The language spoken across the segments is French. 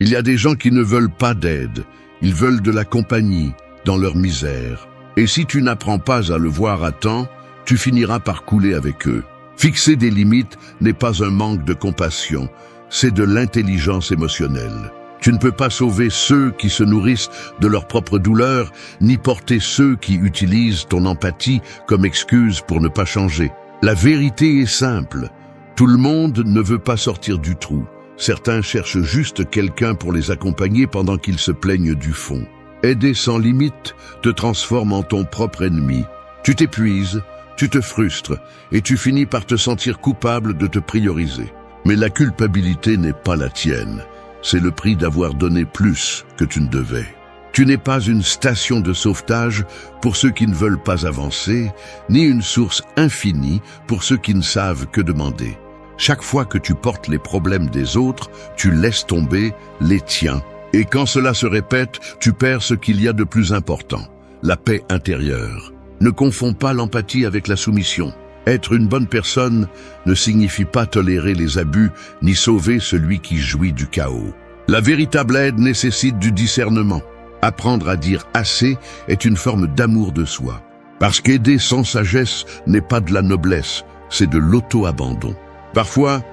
Il y a des gens qui ne veulent pas d'aide, ils veulent de la compagnie dans leur misère. Et si tu n'apprends pas à le voir à temps, tu finiras par couler avec eux. Fixer des limites n'est pas un manque de compassion, c'est de l'intelligence émotionnelle. Tu ne peux pas sauver ceux qui se nourrissent de leur propre douleur, ni porter ceux qui utilisent ton empathie comme excuse pour ne pas changer. La vérité est simple. Tout le monde ne veut pas sortir du trou. Certains cherchent juste quelqu'un pour les accompagner pendant qu'ils se plaignent du fond. Aider sans limite te transforme en ton propre ennemi. Tu t'épuises, tu te frustres et tu finis par te sentir coupable de te prioriser. Mais la culpabilité n'est pas la tienne. C'est le prix d'avoir donné plus que tu ne devais. Tu n'es pas une station de sauvetage pour ceux qui ne veulent pas avancer, ni une source infinie pour ceux qui ne savent que demander. Chaque fois que tu portes les problèmes des autres, tu laisses tomber les tiens. Et quand cela se répète, tu perds ce qu'il y a de plus important, la paix intérieure. Ne confonds pas l'empathie avec la soumission. Être une bonne personne ne signifie pas tolérer les abus ni sauver celui qui jouit du chaos. La véritable aide nécessite du discernement. Apprendre à dire assez est une forme d'amour de soi. Parce qu'aider sans sagesse n'est pas de la noblesse, c'est de l'auto-abandon. Parfois,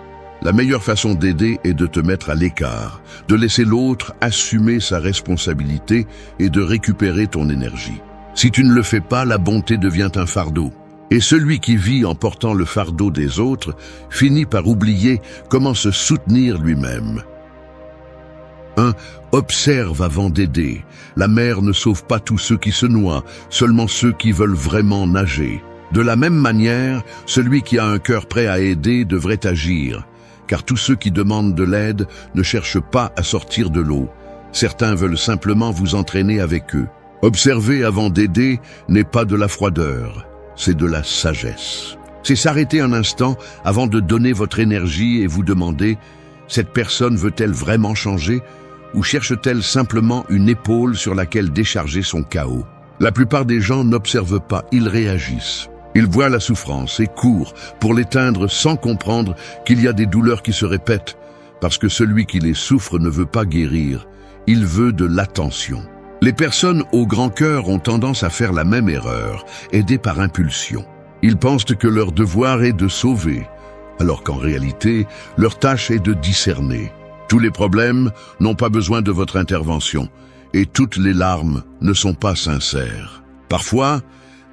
la meilleure façon d'aider est de te mettre à l'écart, de laisser l'autre assumer sa responsabilité et de récupérer ton énergie. Si tu ne le fais pas, la bonté devient un fardeau. Et celui qui vit en portant le fardeau des autres finit par oublier comment se soutenir lui-même. 1. Observe avant d'aider. La mer ne sauve pas tous ceux qui se noient, seulement ceux qui veulent vraiment nager. De la même manière, celui qui a un cœur prêt à aider devrait agir, car tous ceux qui demandent de l'aide ne cherchent pas à sortir de l'eau. Certains veulent simplement vous entraîner avec eux. Observer avant d'aider n'est pas de la froideur, c'est de la sagesse. C'est s'arrêter un instant avant de donner votre énergie et vous demander « Cette personne veut-elle vraiment changer ?» ou cherche-t-elle simplement une épaule sur laquelle décharger son chaos? La plupart des gens n'observent pas, ils réagissent. Ils voient la souffrance et courent pour l'éteindre sans comprendre qu'il y a des douleurs qui se répètent, parce que celui qui les souffre ne veut pas guérir, il veut de l'attention. Les personnes au grand cœur ont tendance à faire la même erreur, aidées par impulsion. Ils pensent que leur devoir est de sauver, alors qu'en réalité, leur tâche est de discerner. Tous les problèmes n'ont pas besoin de votre intervention, et toutes les larmes ne sont pas sincères. Parfois,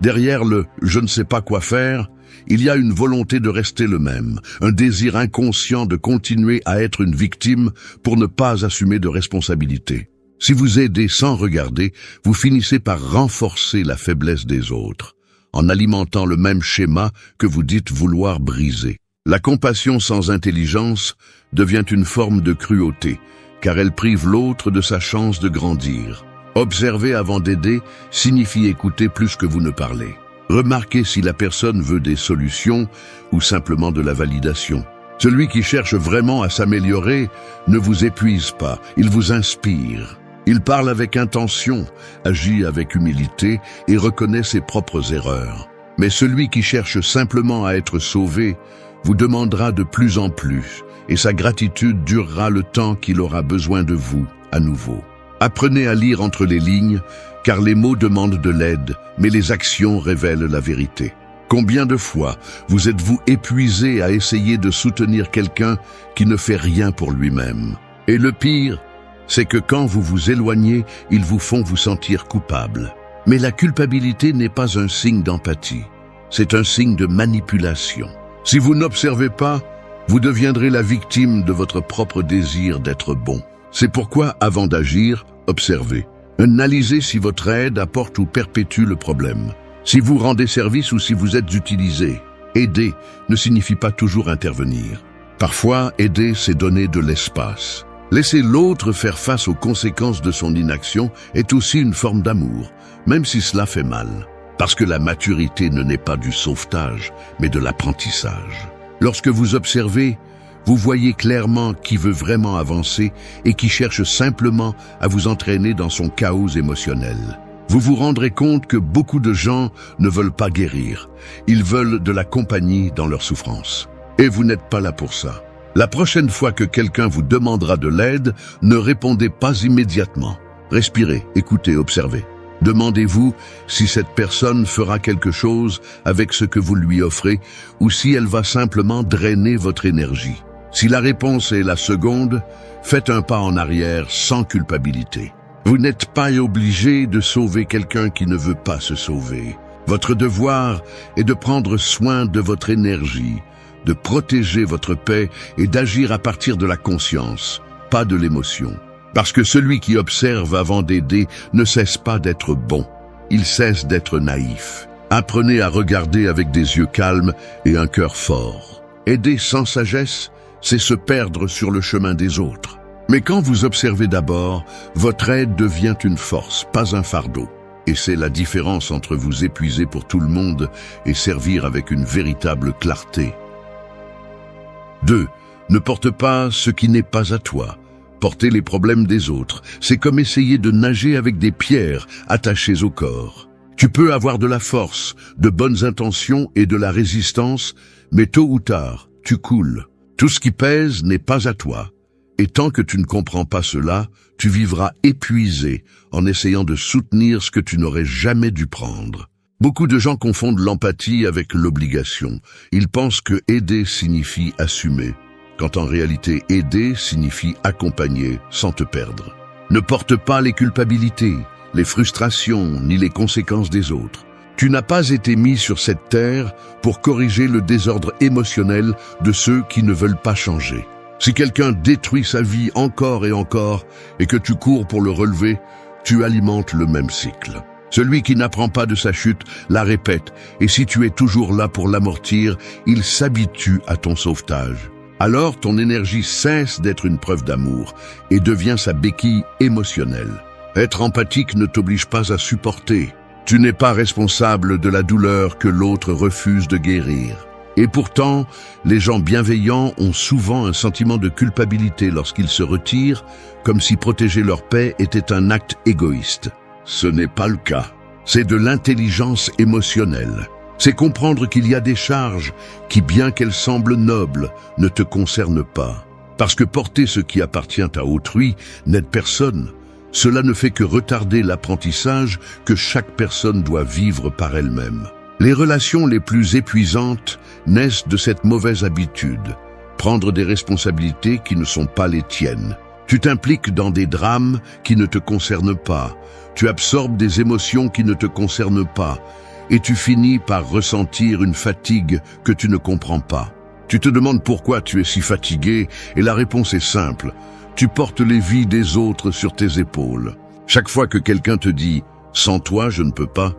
derrière le « je ne sais pas quoi faire », il y a une volonté de rester le même, un désir inconscient de continuer à être une victime pour ne pas assumer de responsabilité. Si vous aidez sans regarder, vous finissez par renforcer la faiblesse des autres, en alimentant le même schéma que vous dites vouloir briser. La compassion sans intelligence devient une forme de cruauté, car elle prive l'autre de sa chance de grandir. Observer avant d'aider signifie écouter plus que vous ne parlez. Remarquez si la personne veut des solutions ou simplement de la validation. Celui qui cherche vraiment à s'améliorer ne vous épuise pas, il vous inspire. Il parle avec intention, agit avec humilité et reconnaît ses propres erreurs. Mais celui qui cherche simplement à être sauvé vous demandera de plus en plus, et sa gratitude durera le temps qu'il aura besoin de vous à nouveau. Apprenez à lire entre les lignes, car les mots demandent de l'aide, mais les actions révèlent la vérité. Combien de fois vous êtes-vous épuisé à essayer de soutenir quelqu'un qui ne fait rien pour lui-même? Et le pire, c'est que quand vous vous éloignez, ils vous font vous sentir coupable. Mais la culpabilité n'est pas un signe d'empathie, c'est un signe de manipulation. Si vous n'observez pas, vous deviendrez la victime de votre propre désir d'être bon. C'est pourquoi, avant d'agir, observez. Analysez si votre aide apporte ou perpétue le problème. Si vous rendez service ou si vous êtes utilisé. Aider ne signifie pas toujours intervenir. Parfois, aider, c'est donner de l'espace. Laisser l'autre faire face aux conséquences de son inaction est aussi une forme d'amour, même si cela fait mal. Parce que la maturité ne naît pas du sauvetage, mais de l'apprentissage. Lorsque vous observez, vous voyez clairement qui veut vraiment avancer et qui cherche simplement à vous entraîner dans son chaos émotionnel. Vous vous rendrez compte que beaucoup de gens ne veulent pas guérir. Ils veulent de la compagnie dans leur souffrance. Et vous n'êtes pas là pour ça. La prochaine fois que quelqu'un vous demandera de l'aide, ne répondez pas immédiatement. Respirez, écoutez, observez. Demandez-vous si cette personne fera quelque chose avec ce que vous lui offrez ou si elle va simplement drainer votre énergie. Si la réponse est la seconde, faites un pas en arrière sans culpabilité. Vous n'êtes pas obligé de sauver quelqu'un qui ne veut pas se sauver. Votre devoir est de prendre soin de votre énergie, de protéger votre paix et d'agir à partir de la conscience, pas de l'émotion. Parce que celui qui observe avant d'aider ne cesse pas d'être bon, il cesse d'être naïf. Apprenez à regarder avec des yeux calmes et un cœur fort. Aider sans sagesse, c'est se perdre sur le chemin des autres. Mais quand vous observez d'abord, votre aide devient une force, pas un fardeau. Et c'est la différence entre vous épuiser pour tout le monde et servir avec une véritable clarté. 2. Ne porte pas ce qui n'est pas à toi. Porter les problèmes des autres, c'est comme essayer de nager avec des pierres attachées au corps. Tu peux avoir de la force, de bonnes intentions et de la résistance, mais tôt ou tard, tu coules. Tout ce qui pèse n'est pas à toi. Et tant que tu ne comprends pas cela, tu vivras épuisé en essayant de soutenir ce que tu n'aurais jamais dû prendre. Beaucoup de gens confondent l'empathie avec l'obligation. Ils pensent que aider signifie assumer, quand en réalité aider signifie accompagner sans te perdre. Ne porte pas les culpabilités, les frustrations ni les conséquences des autres. Tu n'as pas été mis sur cette terre pour corriger le désordre émotionnel de ceux qui ne veulent pas changer. Si quelqu'un détruit sa vie encore et que tu cours pour le relever, tu alimentes le même cycle. Celui qui n'apprend pas de sa chute la répète, et si tu es toujours là pour l'amortir, il s'habitue à ton sauvetage. Alors ton énergie cesse d'être une preuve d'amour et devient sa béquille émotionnelle. Être empathique ne t'oblige pas à supporter. Tu n'es pas responsable de la douleur que l'autre refuse de guérir. Et pourtant, les gens bienveillants ont souvent un sentiment de culpabilité lorsqu'ils se retirent, comme si protéger leur paix était un acte égoïste. Ce n'est pas le cas. C'est de l'intelligence émotionnelle. C'est comprendre qu'il y a des charges qui, bien qu'elles semblent nobles, ne te concernent pas. Parce que porter ce qui appartient à autrui n'aide personne. Cela ne fait que retarder l'apprentissage que chaque personne doit vivre par elle-même. Les relations les plus épuisantes naissent de cette mauvaise habitude, prendre des responsabilités qui ne sont pas les tiennes. Tu t'impliques dans des drames qui ne te concernent pas, tu absorbes des émotions qui ne te concernent pas, et tu finis par ressentir une fatigue que tu ne comprends pas. Tu te demandes pourquoi tu es si fatigué, et la réponse est simple. Tu portes les vies des autres sur tes épaules. Chaque fois que quelqu'un te dit « sans toi, je ne peux pas »,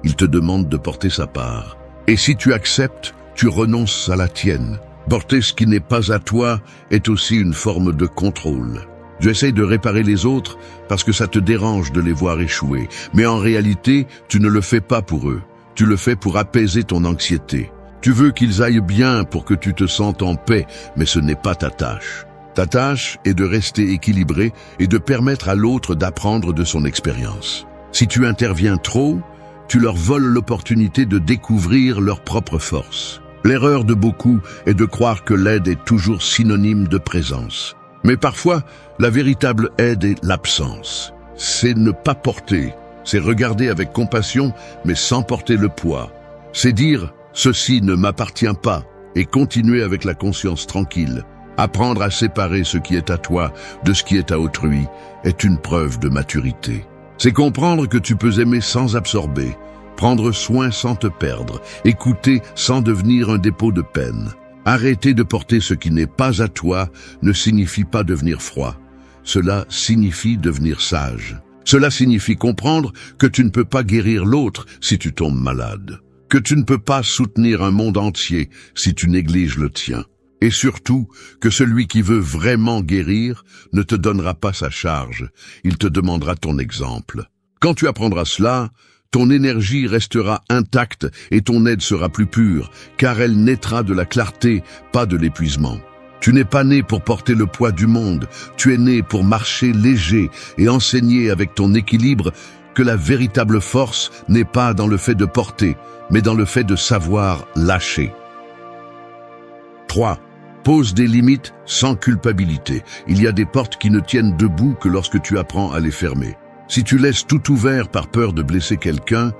il te demande de porter sa part. Et si tu acceptes, tu renonces à la tienne. Porter ce qui n'est pas à toi est aussi une forme de contrôle. Tu essayes de réparer les autres parce que ça te dérange de les voir échouer. Mais en réalité, tu ne le fais pas pour eux. Tu le fais pour apaiser ton anxiété. Tu veux qu'ils aillent bien pour que tu te sentes en paix, mais ce n'est pas ta tâche. Ta tâche est de rester équilibré et de permettre à l'autre d'apprendre de son expérience. Si tu interviens trop, tu leur voles l'opportunité de découvrir leur propre force. L'erreur de beaucoup est de croire que l'aide est toujours synonyme de présence. Mais parfois, la véritable aide est l'absence. C'est ne pas porter, c'est regarder avec compassion, mais sans porter le poids. C'est dire « ceci ne m'appartient pas » et continuer avec la conscience tranquille. Apprendre à séparer ce qui est à toi de ce qui est à autrui est une preuve de maturité. C'est comprendre que tu peux aimer sans absorber, prendre soin sans te perdre, écouter sans devenir un dépôt de peine. Arrêter de porter ce qui n'est pas à toi ne signifie pas devenir froid. Cela signifie devenir sage. Cela signifie comprendre que tu ne peux pas guérir l'autre si tu tombes malade, que tu ne peux pas soutenir un monde entier si tu négliges le tien. Et surtout, que celui qui veut vraiment guérir ne te donnera pas sa charge, il te demandera ton exemple. Quand tu apprendras cela, ton énergie restera intacte et ton aide sera plus pure, car elle naîtra de la clarté, pas de l'épuisement. Tu n'es pas né pour porter le poids du monde, tu es né pour marcher léger et enseigner avec ton équilibre que la véritable force n'est pas dans le fait de porter, mais dans le fait de savoir lâcher. 3. Pose des limites sans culpabilité. Il y a des portes qui ne tiennent debout que lorsque tu apprends à les fermer. Si tu laisses tout ouvert par peur de blesser quelqu'un,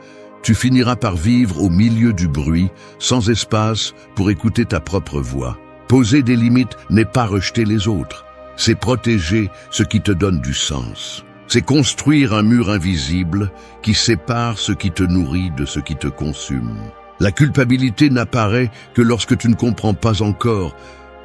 tu finiras par vivre au milieu du bruit, sans espace pour écouter ta propre voix. Poser des limites n'est pas rejeter les autres, c'est protéger ce qui te donne du sens. C'est construire un mur invisible qui sépare ce qui te nourrit de ce qui te consume. La culpabilité n'apparaît que lorsque tu ne comprends pas encore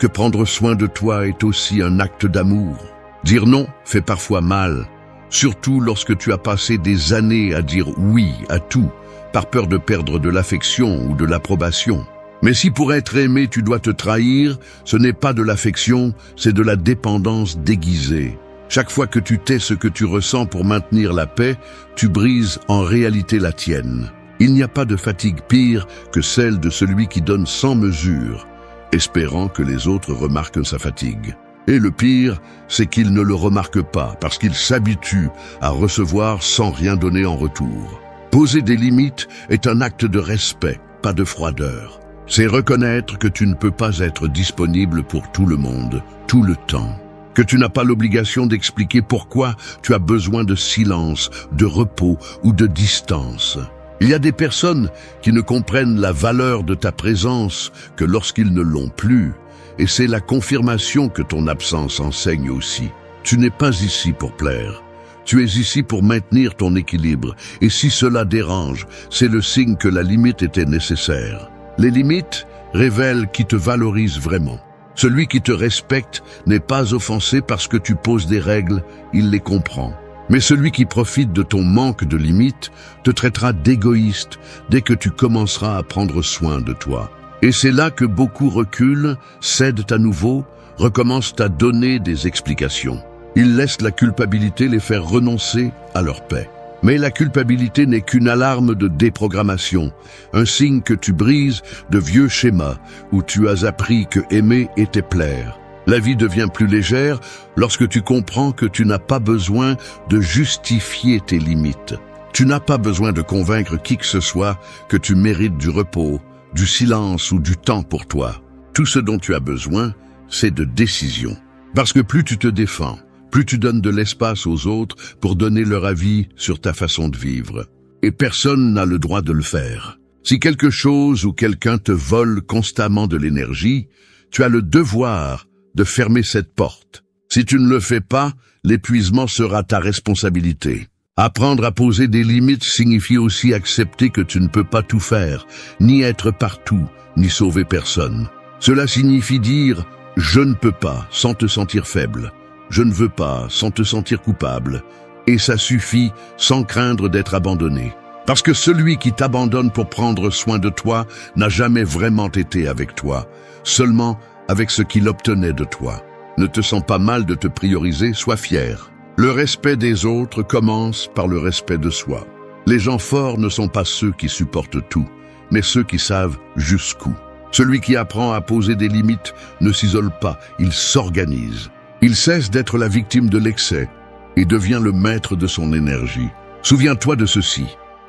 que prendre soin de toi est aussi un acte d'amour. Dire non fait parfois mal, surtout lorsque tu as passé des années à dire oui à tout, par peur de perdre de l'affection ou de l'approbation. Mais si pour être aimé tu dois te trahir, ce n'est pas de l'affection, c'est de la dépendance déguisée. Chaque fois que tu tais ce que tu ressens pour maintenir la paix, tu brises en réalité la tienne. Il n'y a pas de fatigue pire que celle de celui qui donne sans mesure, espérant que les autres remarquent sa fatigue. Et le pire, c'est qu'il ne le remarque pas, parce qu'il s'habitue à recevoir sans rien donner en retour. Poser des limites est un acte de respect, pas de froideur. C'est reconnaître que tu ne peux pas être disponible pour tout le monde, tout le temps. Que tu n'as pas l'obligation d'expliquer pourquoi tu as besoin de silence, de repos ou de distance. Il y a des personnes qui ne comprennent la valeur de ta présence que lorsqu'ils ne l'ont plus, et c'est la confirmation que ton absence enseigne aussi. Tu n'es pas ici pour plaire. Tu es ici pour maintenir ton équilibre, et si cela dérange, c'est le signe que la limite était nécessaire. Les limites révèlent qui te valorise vraiment. Celui qui te respecte n'est pas offensé parce que tu poses des règles, il les comprend. Mais celui qui profite de ton manque de limites te traitera d'égoïste dès que tu commenceras à prendre soin de toi. Et c'est là que beaucoup reculent, cèdent à nouveau, recommencent à donner des explications. Ils laissent la culpabilité les faire renoncer à leur paix. Mais la culpabilité n'est qu'une alarme de déprogrammation, un signe que tu brises de vieux schémas où tu as appris que aimer était plaire. La vie devient plus légère lorsque tu comprends que tu n'as pas besoin de justifier tes limites. Tu n'as pas besoin de convaincre qui que ce soit que tu mérites du repos, du silence ou du temps pour toi. Tout ce dont tu as besoin, c'est de décision. Parce que plus tu te défends, plus tu donnes de l'espace aux autres pour donner leur avis sur ta façon de vivre. Et personne n'a le droit de le faire. Si quelque chose ou quelqu'un te vole constamment de l'énergie, tu as le devoir de fermer cette porte. Si tu ne le fais pas, l'épuisement sera ta responsabilité. Apprendre à poser des limites signifie aussi accepter que tu ne peux pas tout faire, ni être partout, ni sauver personne. Cela signifie dire « je ne peux pas » sans te sentir faible. Je ne veux pas, sans te sentir coupable. Et ça suffit, sans craindre d'être abandonné. Parce que celui qui t'abandonne pour prendre soin de toi n'a jamais vraiment été avec toi, seulement avec ce qu'il obtenait de toi. Ne te sens pas mal de te prioriser, sois fier. Le respect des autres commence par le respect de soi. Les gens forts ne sont pas ceux qui supportent tout, mais ceux qui savent jusqu'où. Celui qui apprend à poser des limites ne s'isole pas, il s'organise. Il cesse d'être la victime de l'excès et devient le maître de son énergie. Souviens-toi de ceci,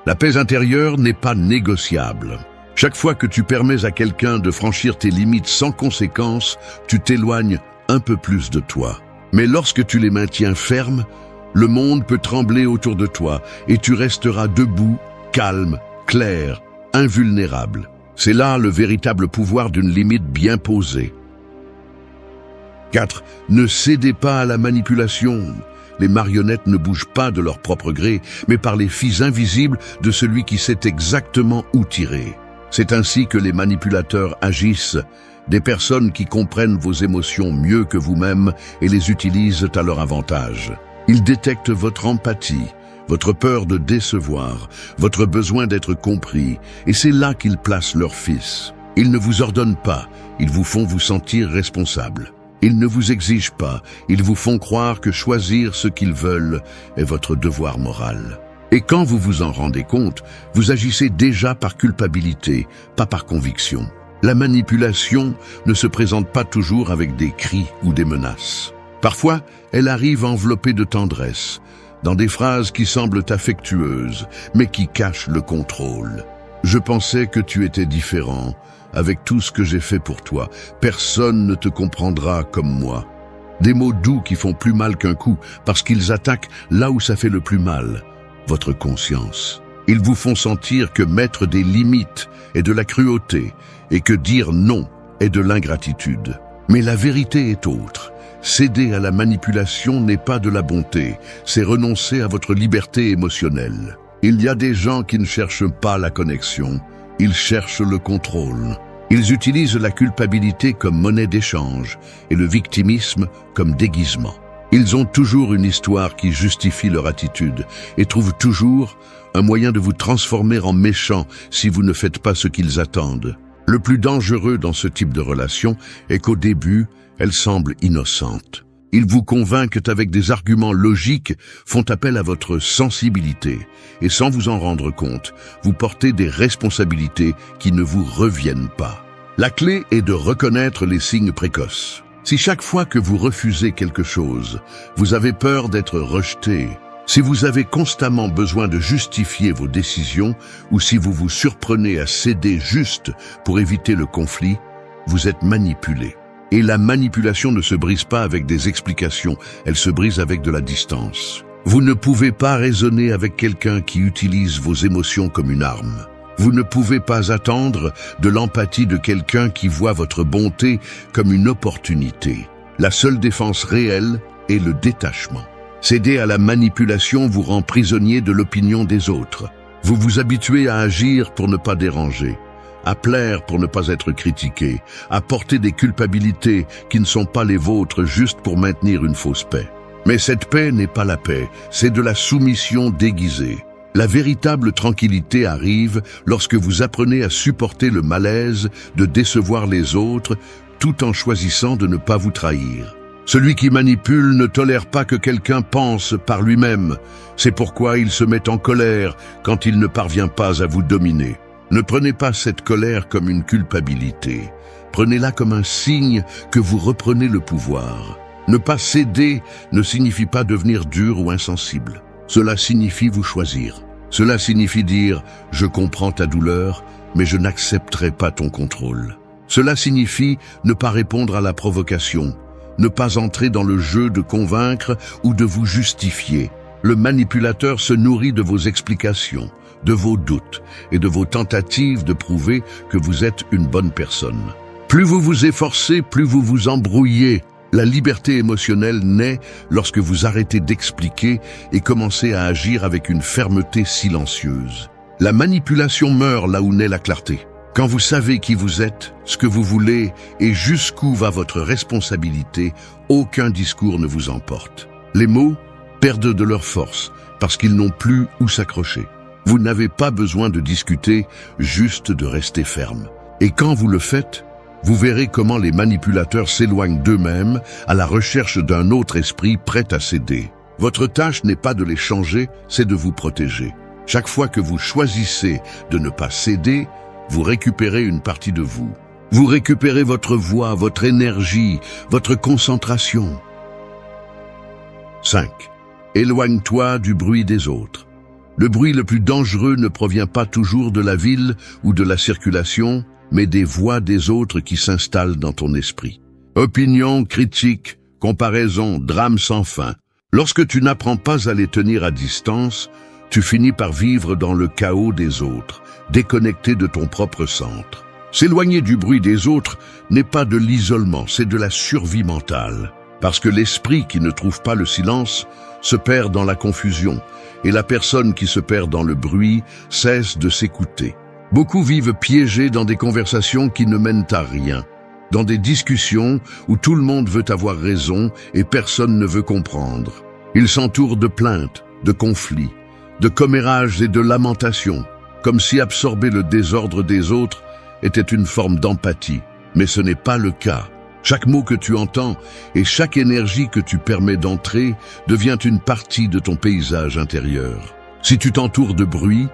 la paix intérieure n'est pas négociable. Chaque fois que tu permets à quelqu'un de franchir tes limites sans conséquence, tu t'éloignes un peu plus de toi. Mais lorsque tu les maintiens fermes, le monde peut trembler autour de toi et tu resteras debout, calme, clair, invulnérable. C'est là le véritable pouvoir d'une limite bien posée. 4. Ne cédez pas à la manipulation. Les marionnettes ne bougent pas de leur propre gré, mais par les fils invisibles de celui qui sait exactement où tirer. C'est ainsi que les manipulateurs agissent, des personnes qui comprennent vos émotions mieux que vous-même et les utilisent à leur avantage. Ils détectent votre empathie, votre peur de décevoir, votre besoin d'être compris, et c'est là qu'ils placent leurs fils. Ils ne vous ordonnent pas, ils vous font vous sentir responsable. Ils ne vous exigent pas, ils vous font croire que choisir ce qu'ils veulent est votre devoir moral. Et quand vous vous en rendez compte, vous agissez déjà par culpabilité, pas par conviction. La manipulation ne se présente pas toujours avec des cris ou des menaces. Parfois, elle arrive enveloppée de tendresse, dans des phrases qui semblent affectueuses, mais qui cachent le contrôle. « Je pensais que tu étais différent, avec tout ce que j'ai fait pour toi. Personne ne te comprendra comme moi. Des mots doux qui font plus mal qu'un coup, parce qu'ils attaquent là où ça fait le plus mal, votre conscience. Ils vous font sentir que mettre des limites est de la cruauté et que dire non est de l'ingratitude. Mais la vérité est autre. Céder à la manipulation n'est pas de la bonté, c'est renoncer à votre liberté émotionnelle. Il y a des gens qui ne cherchent pas la connexion, ils cherchent le contrôle. Ils utilisent la culpabilité comme monnaie d'échange et le victimisme comme déguisement. Ils ont toujours une histoire qui justifie leur attitude et trouvent toujours un moyen de vous transformer en méchant si vous ne faites pas ce qu'ils attendent. Le plus dangereux dans ce type de relation est qu'au début, elles semblent innocentes. Ils vous convainquent avec des arguments logiques, font appel à votre sensibilité et sans vous en rendre compte, vous portez des responsabilités qui ne vous reviennent pas. La clé est de reconnaître les signes précoces. Si chaque fois que vous refusez quelque chose, vous avez peur d'être rejeté, si vous avez constamment besoin de justifier vos décisions ou si vous vous surprenez à céder juste pour éviter le conflit, vous êtes manipulé. Et la manipulation ne se brise pas avec des explications, elle se brise avec de la distance. Vous ne pouvez pas raisonner avec quelqu'un qui utilise vos émotions comme une arme. Vous ne pouvez pas attendre de l'empathie de quelqu'un qui voit votre bonté comme une opportunité. La seule défense réelle est le détachement. Céder à la manipulation vous rend prisonnier de l'opinion des autres. Vous vous habituez à agir pour ne pas déranger, à plaire pour ne pas être critiqué, à porter des culpabilités qui ne sont pas les vôtres juste pour maintenir une fausse paix. Mais cette paix n'est pas la paix, c'est de la soumission déguisée. La véritable tranquillité arrive lorsque vous apprenez à supporter le malaise de décevoir les autres tout en choisissant de ne pas vous trahir. Celui qui manipule ne tolère pas que quelqu'un pense par lui-même. C'est pourquoi il se met en colère quand il ne parvient pas à vous dominer. Ne prenez pas cette colère comme une culpabilité. Prenez-la comme un signe que vous reprenez le pouvoir. Ne pas céder ne signifie pas devenir dur ou insensible. Cela signifie vous choisir. Cela signifie dire « je comprends ta douleur, mais je n'accepterai pas ton contrôle ». Cela signifie ne pas répondre à la provocation, ne pas entrer dans le jeu de convaincre ou de vous justifier. Le manipulateur se nourrit de vos explications, de vos doutes et de vos tentatives de prouver que vous êtes une bonne personne. Plus vous vous efforcez, plus vous vous embrouillez. La liberté émotionnelle naît lorsque vous arrêtez d'expliquer et commencez à agir avec une fermeté silencieuse. La manipulation meurt là où naît la clarté. Quand vous savez qui vous êtes, ce que vous voulez et jusqu'où va votre responsabilité, aucun discours ne vous emporte. Les mots perdent de leur force parce qu'ils n'ont plus où s'accrocher. Vous n'avez pas besoin de discuter, juste de rester ferme. Et quand vous le faites, vous verrez comment les manipulateurs s'éloignent d'eux-mêmes à la recherche d'un autre esprit prêt à céder. Votre tâche n'est pas de les changer, c'est de vous protéger. Chaque fois que vous choisissez de ne pas céder, vous récupérez une partie de vous. Vous récupérez votre voix, votre énergie, votre concentration. 5. Éloigne-toi du bruit des autres. Le bruit le plus dangereux ne provient pas toujours de la ville ou de la circulation, mais des voix des autres qui s'installent dans ton esprit. Opinions, critiques, comparaisons, drames sans fin. Lorsque tu n'apprends pas à les tenir à distance, tu finis par vivre dans le chaos des autres, déconnecté de ton propre centre. S'éloigner du bruit des autres n'est pas de l'isolement, c'est de la survie mentale. Parce que l'esprit qui ne trouve pas le silence se perd dans la confusion, et la personne qui se perd dans le bruit cesse de s'écouter. Beaucoup vivent piégés dans des conversations qui ne mènent à rien, dans des discussions où tout le monde veut avoir raison et personne ne veut comprendre. Ils s'entourent de plaintes, de conflits, de commérages et de lamentations, comme si absorber le désordre des autres était une forme d'empathie. Mais ce n'est pas le cas. Chaque mot que tu entends et chaque énergie que tu permets d'entrer devient une partie de ton paysage intérieur. Si tu t'entoures de bruit,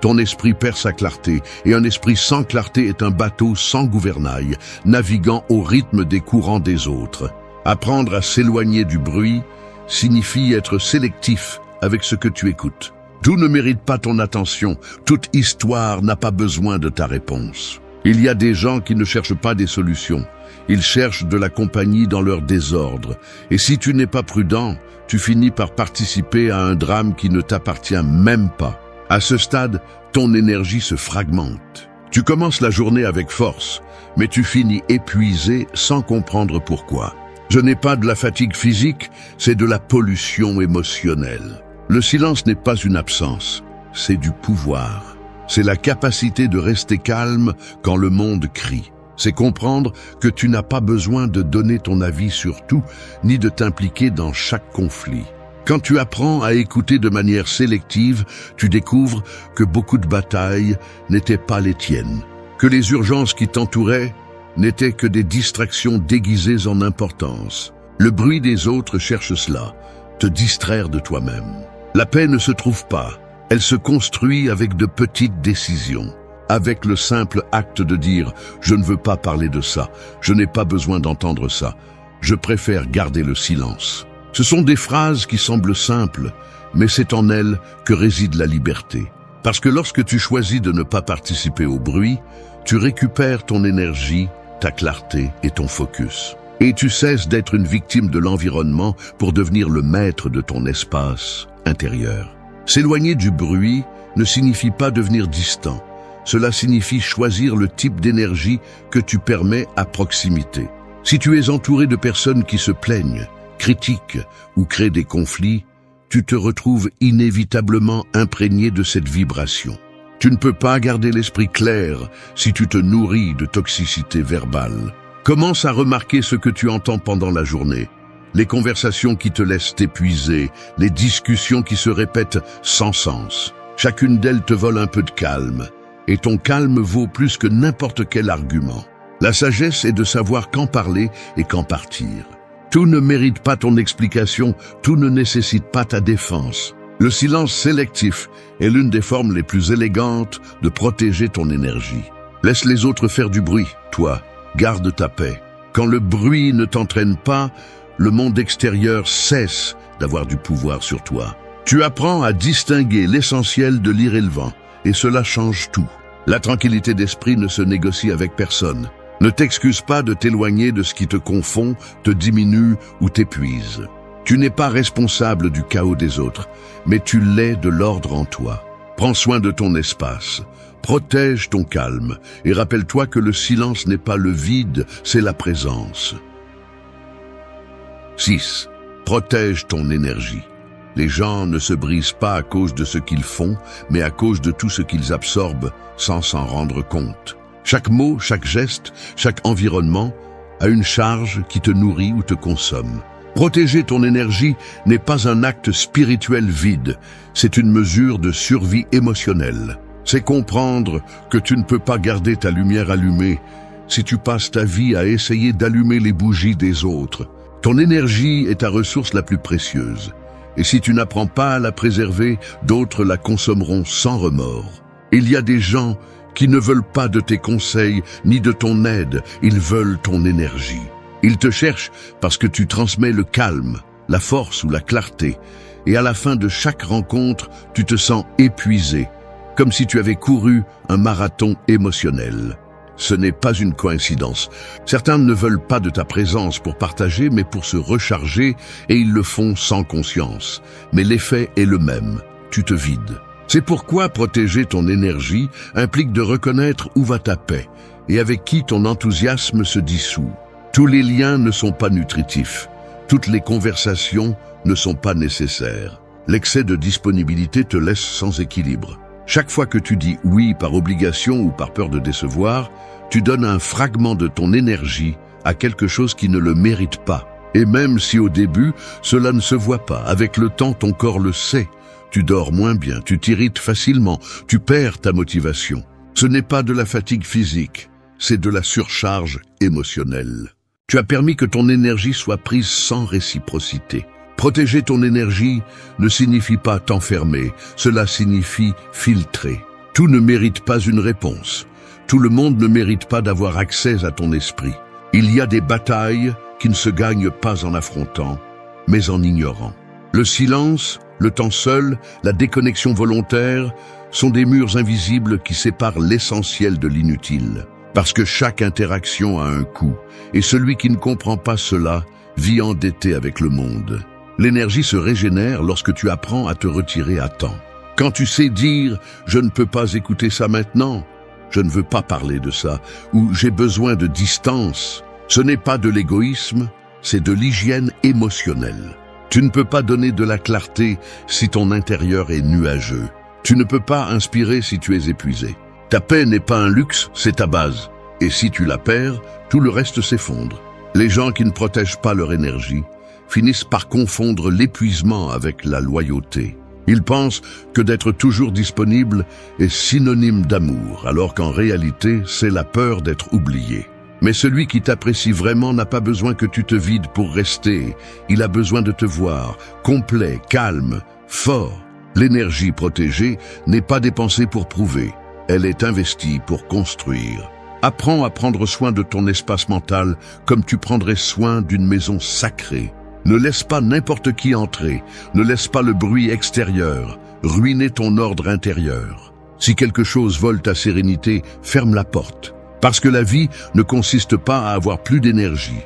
ton esprit perd sa clarté, et un esprit sans clarté est un bateau sans gouvernail, naviguant au rythme des courants des autres. Apprendre à s'éloigner du bruit signifie être sélectif avec ce que tu écoutes. Tout ne mérite pas ton attention, toute histoire n'a pas besoin de ta réponse. Il y a des gens qui ne cherchent pas des solutions. Ils cherchent de la compagnie dans leur désordre. Et si tu n'es pas prudent, tu finis par participer à un drame qui ne t'appartient même pas. À ce stade, ton énergie se fragmente. Tu commences la journée avec force, mais tu finis épuisé sans comprendre pourquoi. Ce n'est pas de la fatigue physique, c'est de la pollution émotionnelle. Le silence n'est pas une absence, c'est du pouvoir. C'est la capacité de rester calme quand le monde crie. C'est comprendre que tu n'as pas besoin de donner ton avis sur tout, ni de t'impliquer dans chaque conflit. Quand tu apprends à écouter de manière sélective, tu découvres que beaucoup de batailles n'étaient pas les tiennes, que les urgences qui t'entouraient n'étaient que des distractions déguisées en importance. Le bruit des autres cherche cela, te distraire de toi-même. La paix ne se trouve pas, elle se construit avec de petites décisions. Avec le simple acte de dire « je ne veux pas parler de ça, je n'ai pas besoin d'entendre ça, je préfère garder le silence ». Ce sont des phrases qui semblent simples, mais c'est en elles que réside la liberté. Parce que lorsque tu choisis de ne pas participer au bruit, tu récupères ton énergie, ta clarté et ton focus. Et tu cesses d'être une victime de l'environnement pour devenir le maître de ton espace intérieur. S'éloigner du bruit ne signifie pas devenir distant. Cela signifie choisir le type d'énergie que tu permets à proximité. Si tu es entouré de personnes qui se plaignent, critiquent ou créent des conflits, tu te retrouves inévitablement imprégné de cette vibration. Tu ne peux pas garder l'esprit clair si tu te nourris de toxicité verbale. Commence à remarquer ce que tu entends pendant la journée. Les conversations qui te laissent t'épuiser, les discussions qui se répètent sans sens. Chacune d'elles te vole un peu de calme. Et ton calme vaut plus que n'importe quel argument. La sagesse est de savoir quand parler et quand partir. Tout ne mérite pas ton explication, tout ne nécessite pas ta défense. Le silence sélectif est l'une des formes les plus élégantes de protéger ton énergie. Laisse les autres faire du bruit, toi, garde ta paix. Quand le bruit ne t'entraîne pas, le monde extérieur cesse d'avoir du pouvoir sur toi. Tu apprends à distinguer l'essentiel de l'irrélevant. Et cela change tout. La tranquillité d'esprit ne se négocie avec personne. Ne t'excuse pas de t'éloigner de ce qui te confond, te diminue ou t'épuise. Tu n'es pas responsable du chaos des autres, mais tu l'es de l'ordre en toi. Prends soin de ton espace, protège ton calme et rappelle-toi que le silence n'est pas le vide, c'est la présence. 6. Protège ton énergie. Les gens ne se brisent pas à cause de ce qu'ils font, mais à cause de tout ce qu'ils absorbent sans s'en rendre compte. Chaque mot, chaque geste, chaque environnement a une charge qui te nourrit ou te consomme. Protéger ton énergie n'est pas un acte spirituel vide, c'est une mesure de survie émotionnelle. C'est comprendre que tu ne peux pas garder ta lumière allumée si tu passes ta vie à essayer d'allumer les bougies des autres. Ton énergie est ta ressource la plus précieuse. Et si tu n'apprends pas à la préserver, d'autres la consommeront sans remords. Il y a des gens qui ne veulent pas de tes conseils ni de ton aide, ils veulent ton énergie. Ils te cherchent parce que tu transmets le calme, la force ou la clarté. Et à la fin de chaque rencontre, tu te sens épuisé, comme si tu avais couru un marathon émotionnel. Ce n'est pas une coïncidence. Certains ne veulent pas de ta présence pour partager, mais pour se recharger, et ils le font sans conscience. Mais l'effet est le même. Tu te vides. C'est pourquoi protéger ton énergie implique de reconnaître où va ta paix, et avec qui ton enthousiasme se dissout. Tous les liens ne sont pas nutritifs. Toutes les conversations ne sont pas nécessaires. L'excès de disponibilité te laisse sans équilibre. Chaque fois que tu dis oui par obligation ou par peur de décevoir, tu donnes un fragment de ton énergie à quelque chose qui ne le mérite pas. Et même si au début, cela ne se voit pas, avec le temps ton corps le sait. Tu dors moins bien, tu t'irrites facilement, tu perds ta motivation. Ce n'est pas de la fatigue physique, c'est de la surcharge émotionnelle. Tu as permis que ton énergie soit prise sans réciprocité. Protéger ton énergie ne signifie pas t'enfermer, cela signifie filtrer. Tout ne mérite pas une réponse. Tout le monde ne mérite pas d'avoir accès à ton esprit. Il y a des batailles qui ne se gagnent pas en affrontant, mais en ignorant. Le silence, le temps seul, la déconnexion volontaire sont des murs invisibles qui séparent l'essentiel de l'inutile. Parce que chaque interaction a un coût, et celui qui ne comprend pas cela vit endetté avec le monde. L'énergie se régénère lorsque tu apprends à te retirer à temps. Quand tu sais dire « je ne peux pas écouter ça maintenant », je ne veux pas parler de ça, ou j'ai besoin de distance. Ce n'est pas de l'égoïsme, c'est de l'hygiène émotionnelle. Tu ne peux pas donner de la clarté si ton intérieur est nuageux. Tu ne peux pas inspirer si tu es épuisé. Ta paix n'est pas un luxe, c'est ta base. Et si tu la perds, tout le reste s'effondre. Les gens qui ne protègent pas leur énergie finissent par confondre l'épuisement avec la loyauté. Ils pensent que d'être toujours disponible est synonyme d'amour, alors qu'en réalité, c'est la peur d'être oublié. Mais celui qui t'apprécie vraiment n'a pas besoin que tu te vides pour rester. Il a besoin de te voir, complet, calme, fort. L'énergie protégée n'est pas dépensée pour prouver. Elle est investie pour construire. Apprends à prendre soin de ton espace mental comme tu prendrais soin d'une maison sacrée. Ne laisse pas n'importe qui entrer, ne laisse pas le bruit extérieur, ruiner ton ordre intérieur. Si quelque chose vole ta sérénité, ferme la porte. Parce que la vie ne consiste pas à avoir plus d'énergie,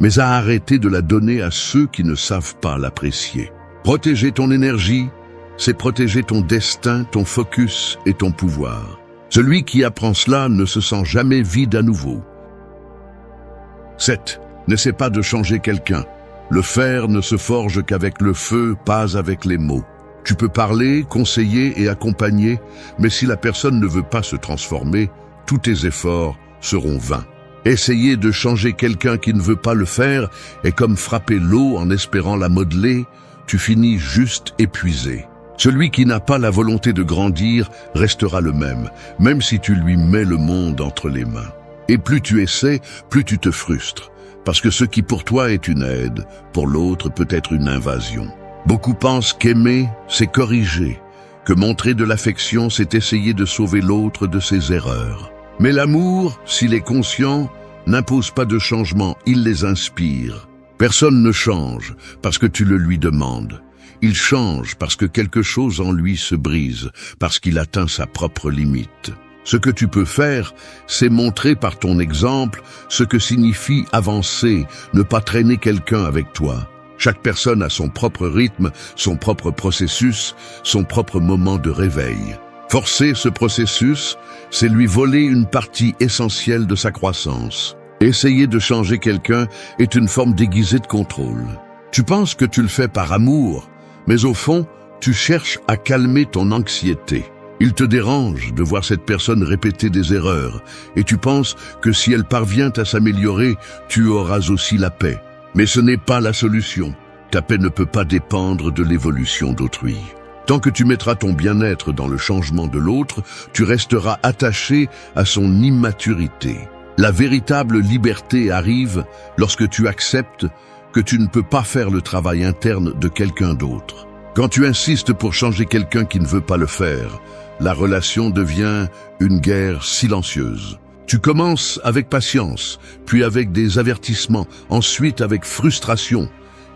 mais à arrêter de la donner à ceux qui ne savent pas l'apprécier. Protéger ton énergie, c'est protéger ton destin, ton focus et ton pouvoir. Celui qui apprend cela ne se sent jamais vide à nouveau. 7. N'essaie pas de changer quelqu'un. Le fer ne se forge qu'avec le feu, pas avec les mots. Tu peux parler, conseiller et accompagner, mais si la personne ne veut pas se transformer, tous tes efforts seront vains. Essayer de changer quelqu'un qui ne veut pas le faire est comme frapper l'eau en espérant la modeler, tu finis juste épuisé. Celui qui n'a pas la volonté de grandir restera le même si tu lui mets le monde entre les mains. Et plus tu essaies, plus tu te frustres. Parce que ce qui pour toi est une aide, pour l'autre peut être une invasion. Beaucoup pensent qu'aimer, c'est corriger, que montrer de l'affection, c'est essayer de sauver l'autre de ses erreurs. Mais l'amour, s'il est conscient, n'impose pas de changement, il les inspire. Personne ne change parce que tu le lui demandes. Il change parce que quelque chose en lui se brise, parce qu'il atteint sa propre limite. Ce que tu peux faire, c'est montrer par ton exemple ce que signifie avancer, ne pas traîner quelqu'un avec toi. Chaque personne a son propre rythme, son propre processus, son propre moment de réveil. Forcer ce processus, c'est lui voler une partie essentielle de sa croissance. Essayer de changer quelqu'un est une forme déguisée de contrôle. Tu penses que tu le fais par amour, mais au fond, tu cherches à calmer ton anxiété. Il te dérange de voir cette personne répéter des erreurs, et tu penses que si elle parvient à s'améliorer, tu auras aussi la paix. Mais ce n'est pas la solution. Ta paix ne peut pas dépendre de l'évolution d'autrui. Tant que tu mettras ton bien-être dans le changement de l'autre, tu resteras attaché à son immaturité. La véritable liberté arrive lorsque tu acceptes que tu ne peux pas faire le travail interne de quelqu'un d'autre. Quand tu insistes pour changer quelqu'un qui ne veut pas le faire, la relation devient une guerre silencieuse. Tu commences avec patience, puis avec des avertissements, ensuite avec frustration.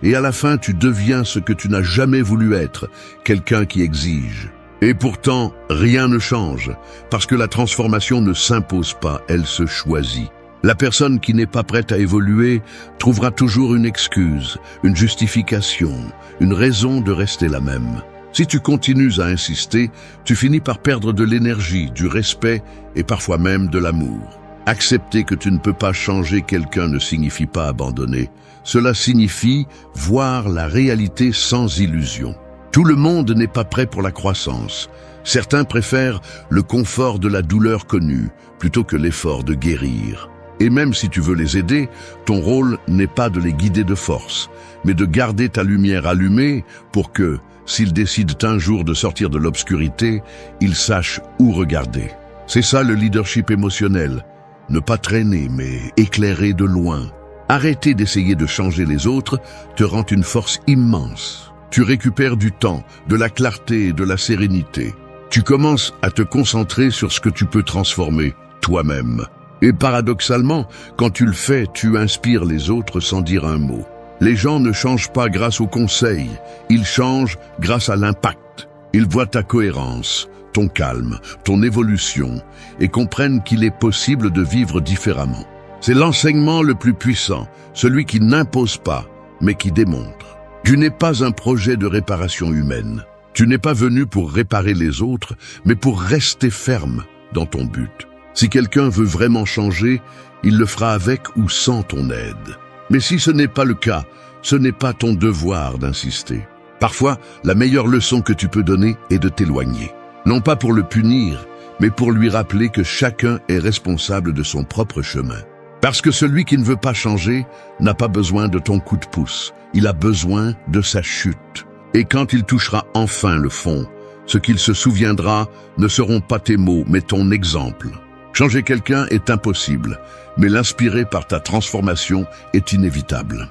Et à la fin, tu deviens ce que tu n'as jamais voulu être, quelqu'un qui exige. Et pourtant, rien ne change, parce que la transformation ne s'impose pas, elle se choisit. La personne qui n'est pas prête à évoluer trouvera toujours une excuse, une justification, une raison de rester la même. Si tu continues à insister, tu finis par perdre de l'énergie, du respect et parfois même de l'amour. Accepter que tu ne peux pas changer quelqu'un ne signifie pas abandonner. Cela signifie voir la réalité sans illusion. Tout le monde n'est pas prêt pour la croissance. Certains préfèrent le confort de la douleur connue plutôt que l'effort de guérir. Et même si tu veux les aider, ton rôle n'est pas de les guider de force, mais de garder ta lumière allumée pour que, s'ils décident un jour de sortir de l'obscurité, ils sachent où regarder. C'est ça le leadership émotionnel. Ne pas traîner, mais éclairer de loin. Arrêter d'essayer de changer les autres te rend une force immense. Tu récupères du temps, de la clarté et de la sérénité. Tu commences à te concentrer sur ce que tu peux transformer, toi-même. Et paradoxalement, quand tu le fais, tu inspires les autres sans dire un mot. Les gens ne changent pas grâce aux conseils, ils changent grâce à l'impact. Ils voient ta cohérence, ton calme, ton évolution, et comprennent qu'il est possible de vivre différemment. C'est l'enseignement le plus puissant, celui qui n'impose pas, mais qui démontre. Tu n'es pas un projet de réparation humaine. Tu n'es pas venu pour réparer les autres, mais pour rester ferme dans ton but. Si quelqu'un veut vraiment changer, il le fera avec ou sans ton aide. Mais si ce n'est pas le cas, ce n'est pas ton devoir d'insister. Parfois, la meilleure leçon que tu peux donner est de t'éloigner. Non pas pour le punir, mais pour lui rappeler que chacun est responsable de son propre chemin. Parce que celui qui ne veut pas changer n'a pas besoin de ton coup de pouce, il a besoin de sa chute. Et quand il touchera enfin le fond, ce qu'il se souviendra ne seront pas tes mots, mais ton exemple. Changer quelqu'un est impossible, mais l'inspirer par ta transformation est inévitable.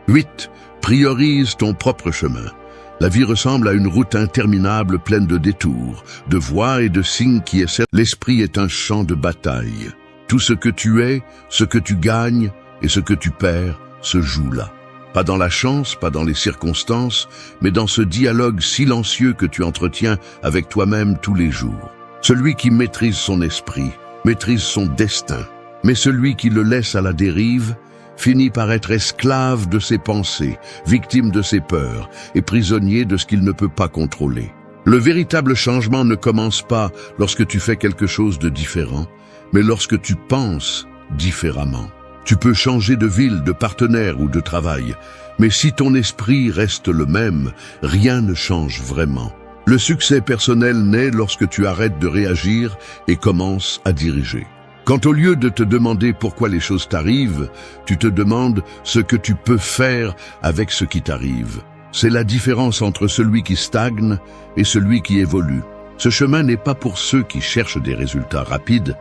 8. Priorise ton propre chemin. La vie ressemble à une route interminable pleine de détours, de voies et de signes qui essaient. L'esprit est un champ de bataille. Tout ce que tu es, ce que tu gagnes et ce que tu perds se joue là. Pas dans la chance, pas dans les circonstances, mais dans ce dialogue silencieux que tu entretiens avec toi-même tous les jours. Celui qui maîtrise son esprit, maîtrise son destin, mais celui qui le laisse à la dérive finit par être esclave de ses pensées, victime de ses peurs et prisonnier de ce qu'il ne peut pas contrôler. Le véritable changement ne commence pas lorsque tu fais quelque chose de différent, mais lorsque tu penses différemment. Tu peux changer de ville, de partenaire ou de travail, mais si ton esprit reste le même, rien ne change vraiment. Le succès personnel naît lorsque tu arrêtes de réagir et commences à diriger. Quand au lieu de te demander pourquoi les choses t'arrivent, tu te demandes ce que tu peux faire avec ce qui t'arrive. C'est la différence entre celui qui stagne et celui qui évolue. Ce chemin n'est pas pour ceux qui cherchent des résultats rapides,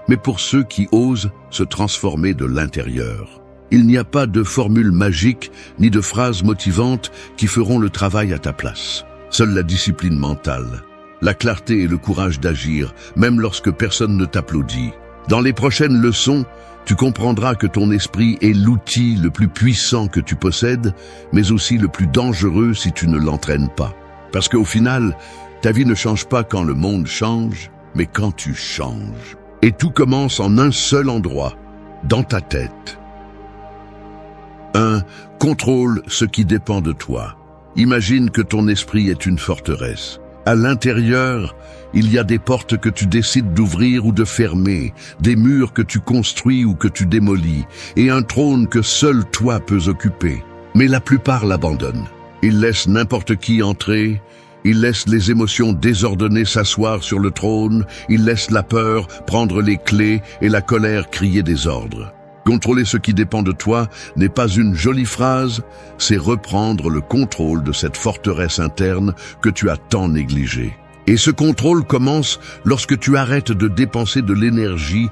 mais pour ceux qui osent se transformer de l'intérieur. Il n'y a pas de formule magique ni de phrases motivantes qui feront le travail à ta place. Seule la discipline mentale, la clarté et le courage d'agir, même lorsque personne ne t'applaudit. Dans les prochaines leçons, tu comprendras que ton esprit est l'outil le plus puissant que tu possèdes, mais aussi le plus dangereux si tu ne l'entraînes pas. Parce qu'au final, ta vie ne change pas quand le monde change, mais quand tu changes. Et tout commence en un seul endroit, dans ta tête. 1. Contrôle ce qui dépend de toi. Imagine que ton esprit est une forteresse. À l'intérieur, il y a des portes que tu décides d'ouvrir ou de fermer, des murs que tu construis ou que tu démolis, et un trône que seul toi peux occuper. Mais la plupart l'abandonnent. Ils laissent n'importe qui entrer, ils laissent les émotions désordonnées s'asseoir sur le trône, ils laissent la peur prendre les clés et la colère crier des ordres. Contrôler ce qui dépend de toi n'est pas une jolie phrase, c'est reprendre le contrôle de cette forteresse interne que tu as tant négligée. Et ce contrôle commence lorsque tu arrêtes de dépenser de l'énergie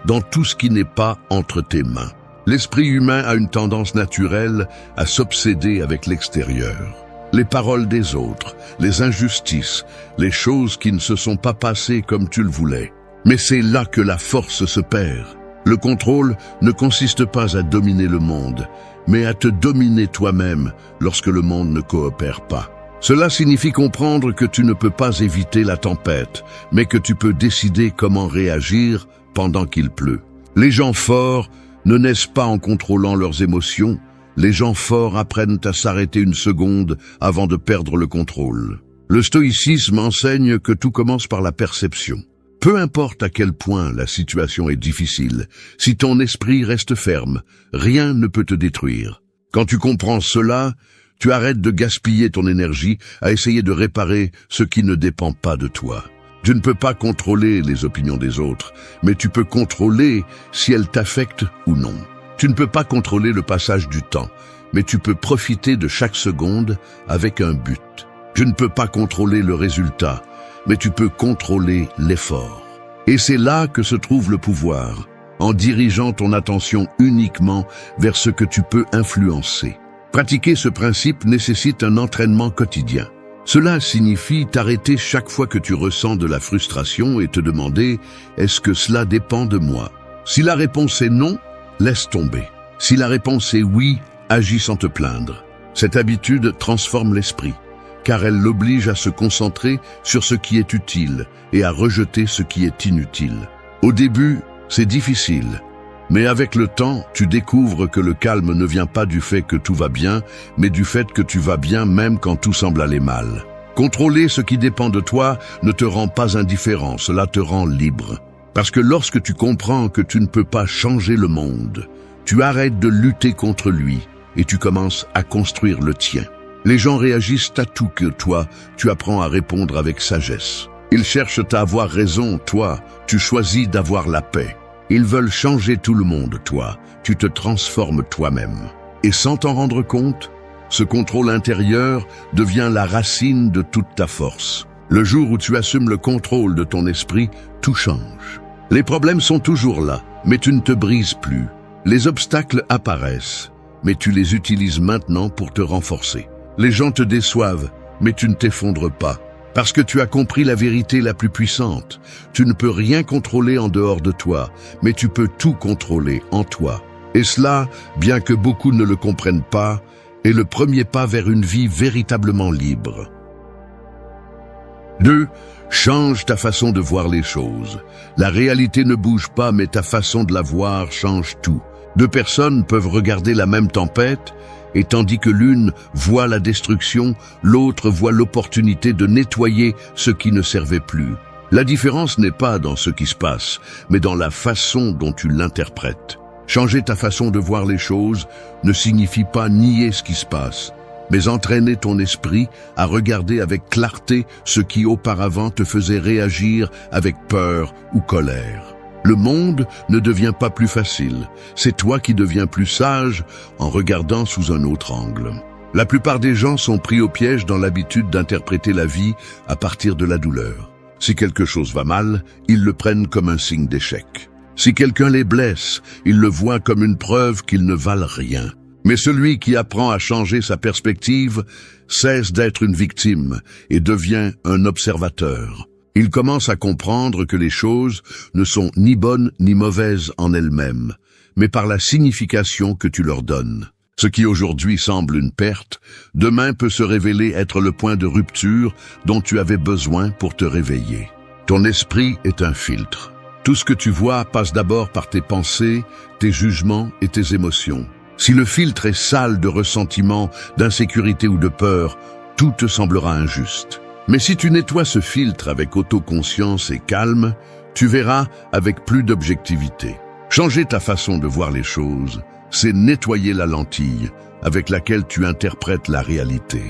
dans tout ce qui n'est pas entre tes mains. L'esprit humain a une tendance naturelle à s'obséder avec l'extérieur. Les paroles des autres, les injustices, les choses qui ne se sont pas passées comme tu le voulais. Mais c'est là que la force se perd. Le contrôle ne consiste pas à dominer le monde, mais à te dominer toi-même lorsque le monde ne coopère pas. Cela signifie comprendre que tu ne peux pas éviter la tempête, mais que tu peux décider comment réagir pendant qu'il pleut. Les gens forts ne naissent pas en contrôlant leurs émotions. Les gens forts apprennent à s'arrêter une seconde avant de perdre le contrôle. Le stoïcisme enseigne que tout commence par la perception. Peu importe à quel point la situation est difficile, si ton esprit reste ferme, rien ne peut te détruire. Quand tu comprends cela, tu arrêtes de gaspiller ton énergie à essayer de réparer ce qui ne dépend pas de toi. Tu ne peux pas contrôler les opinions des autres, mais tu peux contrôler si elles t'affectent ou non. Tu ne peux pas contrôler le passage du temps, mais tu peux profiter de chaque seconde avec un but. Tu ne peux pas contrôler le résultat, mais tu peux contrôler l'effort. Et c'est là que se trouve le pouvoir, en dirigeant ton attention uniquement vers ce que tu peux influencer. Pratiquer ce principe nécessite un entraînement quotidien. Cela signifie t'arrêter chaque fois que tu ressens de la frustration et te demander « Est-ce que cela dépend de moi ?» Si la réponse est non, laisse tomber. Si la réponse est oui, agis sans te plaindre. Cette habitude transforme l'esprit. car elle l'oblige à se concentrer sur ce qui est utile et à rejeter ce qui est inutile. Au début, c'est difficile, mais avec le temps, tu découvres que le calme ne vient pas du fait que tout va bien, mais du fait que tu vas bien même quand tout semble aller mal. Contrôler ce qui dépend de toi ne te rend pas indifférent, cela te rend libre. Parce que lorsque tu comprends que tu ne peux pas changer le monde, tu arrêtes de lutter contre lui et tu commences à construire le tien. Les gens réagissent à tout que toi, tu apprends à répondre avec sagesse. Ils cherchent à avoir raison, toi, tu choisis d'avoir la paix. Ils veulent changer tout le monde, toi, tu te transformes toi-même. Et sans t'en rendre compte, ce contrôle intérieur devient la racine de toute ta force. Le jour où tu assumes le contrôle de ton esprit, tout change. Les problèmes sont toujours là, mais tu ne te brises plus. Les obstacles apparaissent, mais tu les utilises maintenant pour te renforcer. Les gens te déçoivent, mais tu ne t'effondres pas. Parce que tu as compris la vérité la plus puissante. Tu ne peux rien contrôler en dehors de toi, mais tu peux tout contrôler en toi. Et cela, bien que beaucoup ne le comprennent pas, est le premier pas vers une vie véritablement libre. 2. Change ta façon de voir les choses. La réalité ne bouge pas, mais ta façon de la voir change tout. Deux personnes peuvent regarder la même tempête, et tandis que l'une voit la destruction, l'autre voit l'opportunité de nettoyer ce qui ne servait plus. La différence n'est pas dans ce qui se passe, mais dans la façon dont tu l'interprètes. Changer ta façon de voir les choses ne signifie pas nier ce qui se passe, mais entraîner ton esprit à regarder avec clarté ce qui auparavant te faisait réagir avec peur ou colère. Le monde ne devient pas plus facile, c'est toi qui deviens plus sage en regardant sous un autre angle. La plupart des gens sont pris au piège dans l'habitude d'interpréter la vie à partir de la douleur. Si quelque chose va mal, ils le prennent comme un signe d'échec. Si quelqu'un les blesse, ils le voient comme une preuve qu'ils ne valent rien. Mais celui qui apprend à changer sa perspective cesse d'être une victime et devient un observateur. Il commence à comprendre que les choses ne sont ni bonnes ni mauvaises en elles-mêmes, mais par la signification que tu leur donnes. Ce qui aujourd'hui semble une perte, demain peut se révéler être le point de rupture dont tu avais besoin pour te réveiller. Ton esprit est un filtre. Tout ce que tu vois passe d'abord par tes pensées, tes jugements et tes émotions. Si le filtre est sale de ressentiment, d'insécurité ou de peur, tout te semblera injuste. Mais si tu nettoies ce filtre avec autoconscience et calme, tu verras avec plus d'objectivité. Changer ta façon de voir les choses, c'est nettoyer la lentille avec laquelle tu interprètes la réalité.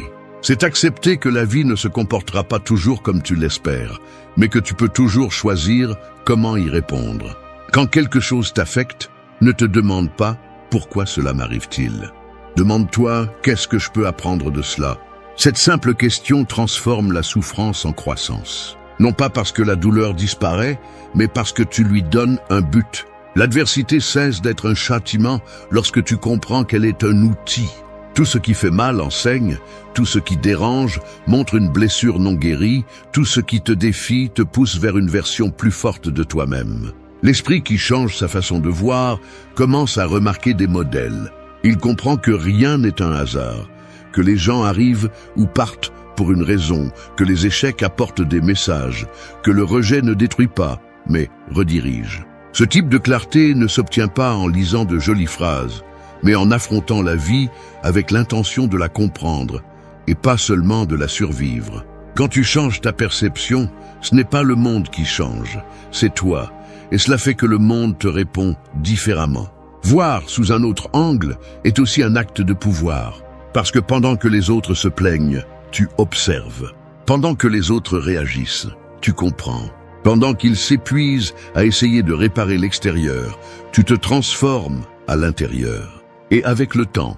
C'est accepter que la vie ne se comportera pas toujours comme tu l'espères, mais que tu peux toujours choisir comment y répondre. Quand quelque chose t'affecte, ne te demande pas « Pourquoi cela m'arrive-t-il ?» Demande-toi « Qu'est-ce que je peux apprendre de cela ?» Cette simple question transforme la souffrance en croissance. Non pas parce que la douleur disparaît, mais parce que tu lui donnes un but. L'adversité cesse d'être un châtiment lorsque tu comprends qu'elle est un outil. Tout ce qui fait mal enseigne, tout ce qui dérange montre une blessure non guérie, tout ce qui te défie te pousse vers une version plus forte de toi-même. L'esprit qui change sa façon de voir commence à remarquer des modèles. Il comprend que rien n'est un hasard, que les gens arrivent ou partent pour une raison, que les échecs apportent des messages, que le rejet ne détruit pas, mais redirige. Ce type de clarté ne s'obtient pas en lisant de jolies phrases, mais en affrontant la vie avec l'intention de la comprendre, et pas seulement de la survivre. Quand tu changes ta perception, ce n'est pas le monde qui change, c'est toi, et cela fait que le monde te répond différemment. Voir sous un autre angle est aussi un acte de pouvoir. Parce que pendant que les autres se plaignent, tu observes. Pendant que les autres réagissent, tu comprends. Pendant qu'ils s'épuisent à essayer de réparer l'extérieur, tu te transformes à l'intérieur. Et avec le temps,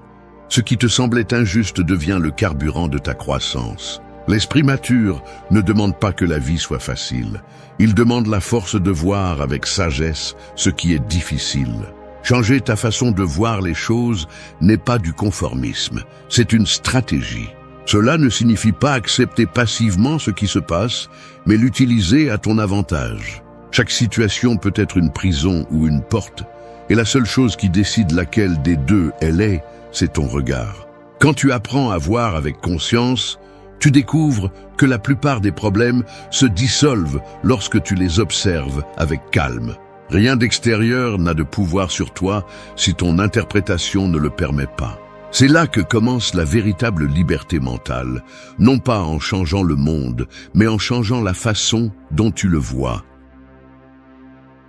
ce qui te semblait injuste devient le carburant de ta croissance. L'esprit mature ne demande pas que la vie soit facile. Il demande la force de voir avec sagesse ce qui est difficile. Changer ta façon de voir les choses n'est pas du conformisme, c'est une stratégie. Cela ne signifie pas accepter passivement ce qui se passe, mais l'utiliser à ton avantage. Chaque situation peut être une prison ou une porte, et la seule chose qui décide laquelle des deux elle est, c'est ton regard. Quand tu apprends à voir avec conscience, Tu découvres que la plupart des problèmes se dissolvent lorsque tu les observes avec calme. Rien d'extérieur n'a de pouvoir sur toi si ton interprétation ne le permet pas. C'est là que commence la véritable liberté mentale, non pas en changeant le monde, mais en changeant la façon dont tu le vois.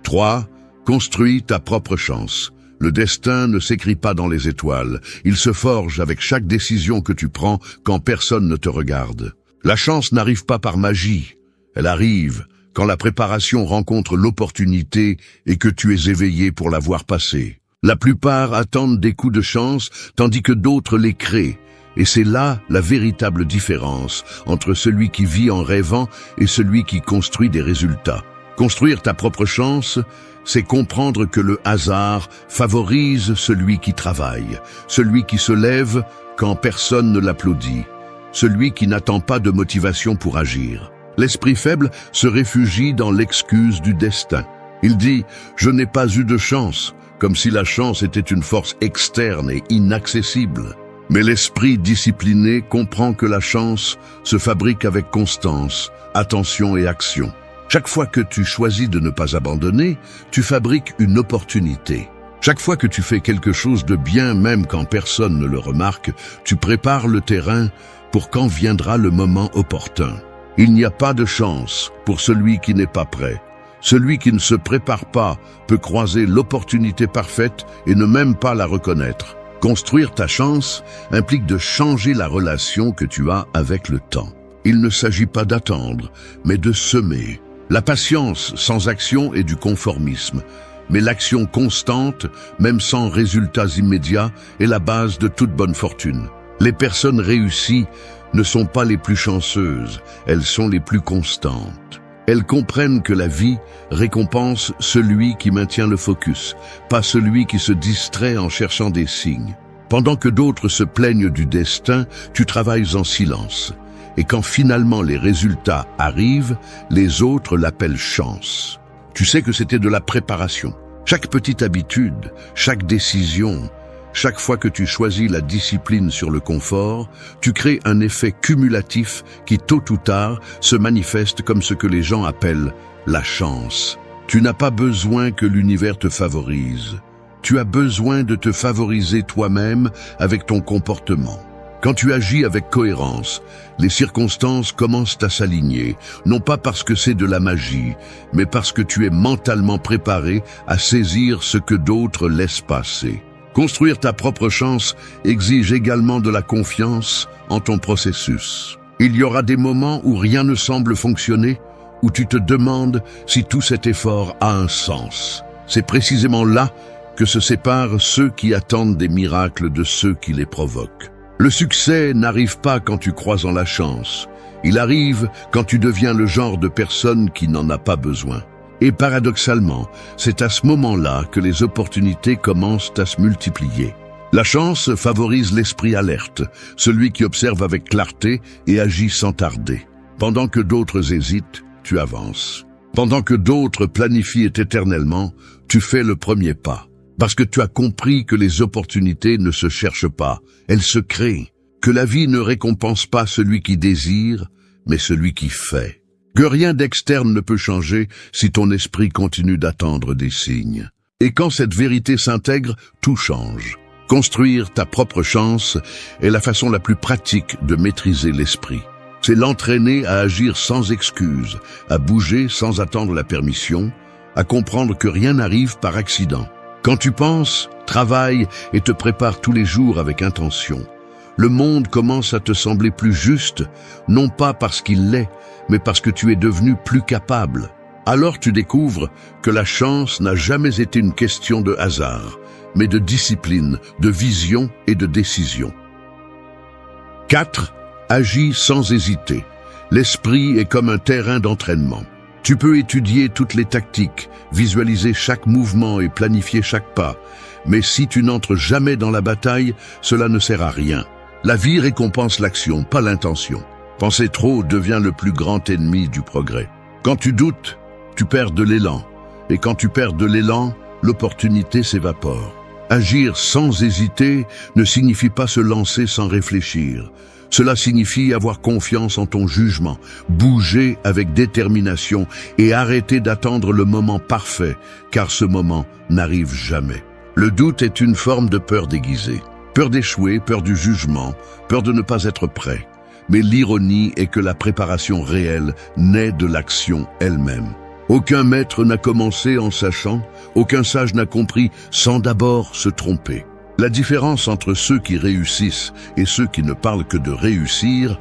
3. Construis ta propre chance. Le destin ne s'écrit pas dans les étoiles, il se forge avec chaque décision que tu prends quand personne ne te regarde. La chance n'arrive pas par magie, elle arrive quand la préparation rencontre l'opportunité et que tu es éveillé pour la voir passer. La plupart attendent des coups de chance, tandis que d'autres les créent. Et c'est là la véritable différence entre celui qui vit en rêvant et celui qui construit des résultats. Construire ta propre chance, c'est comprendre que le hasard favorise celui qui travaille, celui qui se lève quand personne ne l'applaudit, celui qui n'attend pas de motivation pour agir. L'esprit faible se réfugie dans l'excuse du destin. Il dit « je n'ai pas eu de chance », comme si la chance était une force externe et inaccessible. Mais l'esprit discipliné comprend que la chance se fabrique avec constance, attention et action. Chaque fois que tu choisis de ne pas abandonner, tu fabriques une opportunité. Chaque fois que tu fais quelque chose de bien, même quand personne ne le remarque, tu prépares le terrain pour quand viendra le moment opportun. Il n'y a pas de chance pour celui qui n'est pas prêt. Celui qui ne se prépare pas peut croiser l'opportunité parfaite et ne même pas la reconnaître. Construire ta chance implique de changer la relation que tu as avec le temps. Il ne s'agit pas d'attendre, mais de semer. La patience sans action est du conformisme, mais l'action constante, même sans résultats immédiats, est la base de toute bonne fortune. Les personnes réussies ne sont pas les plus chanceuses, elles sont les plus constantes. Elles comprennent que la vie récompense celui qui maintient le focus, pas celui qui se distrait en cherchant des signes. Pendant que d'autres se plaignent du destin, tu travailles en silence. Et quand finalement les résultats arrivent, les autres l'appellent chance. Tu sais que c'était de la préparation. Chaque petite habitude, chaque décision, chaque fois que tu choisis la discipline sur le confort, tu crées un effet cumulatif qui, tôt ou tard, se manifeste comme ce que les gens appellent la chance. Tu n'as pas besoin que l'univers te favorise. Tu as besoin de te favoriser toi-même avec ton comportement. Quand tu agis avec cohérence, les circonstances commencent à s'aligner, non pas parce que c'est de la magie, mais parce que tu es mentalement préparé à saisir ce que d'autres laissent passer. Construire ta propre chance exige également de la confiance en ton processus. Il y aura des moments où rien ne semble fonctionner, où tu te demandes si tout cet effort a un sens. C'est précisément là que se séparent ceux qui attendent des miracles de ceux qui les provoquent. Le succès n'arrive pas quand tu crois en la chance. Il arrive quand tu deviens le genre de personne qui n'en a pas besoin. Et paradoxalement, c'est à ce moment-là que les opportunités commencent à se multiplier. La chance favorise l'esprit alerte, celui qui observe avec clarté et agit sans tarder. Pendant que d'autres hésitent, tu avances. Pendant que d'autres planifient éternellement, tu fais le premier pas. Parce que tu as compris que les opportunités ne se cherchent pas, elles se créent. Que la vie ne récompense pas celui qui désire, mais celui qui fait. Que rien d'externe ne peut changer si ton esprit continue d'attendre des signes. Et quand cette vérité s'intègre, tout change. Construire ta propre chance est la façon la plus pratique de maîtriser l'esprit. C'est l'entraîner à agir sans excuse, à bouger sans attendre la permission, à comprendre que rien n'arrive par accident. Quand tu penses, travailles et te prépares tous les jours avec intention, le monde commence à te sembler plus juste, non pas parce qu'il l'est, mais parce que tu es devenu plus capable. Alors tu découvres que la chance n'a jamais été une question de hasard, mais de discipline, de vision et de décision. 4. Agis sans hésiter. L'esprit est comme un terrain d'entraînement. Tu peux étudier toutes les tactiques, visualiser chaque mouvement et planifier chaque pas. Mais si tu n'entres jamais dans la bataille, cela ne sert à rien. La vie récompense l'action, pas l'intention. Penser trop devient le plus grand ennemi du progrès. Quand tu doutes, tu perds de l'élan. Et quand tu perds de l'élan, l'opportunité s'évapore. Agir sans hésiter ne signifie pas se lancer sans réfléchir. Cela signifie avoir confiance en ton jugement, bouger avec détermination et arrêter d'attendre le moment parfait, car ce moment n'arrive jamais. Le doute est une forme de peur déguisée. Peur d'échouer, peur du jugement, peur de ne pas être prêt. Mais l'ironie est que la préparation réelle naît de l'action elle-même. Aucun maître n'a commencé en sachant, aucun sage n'a compris sans d'abord se tromper. La différence entre ceux qui réussissent et ceux qui ne parlent que de réussir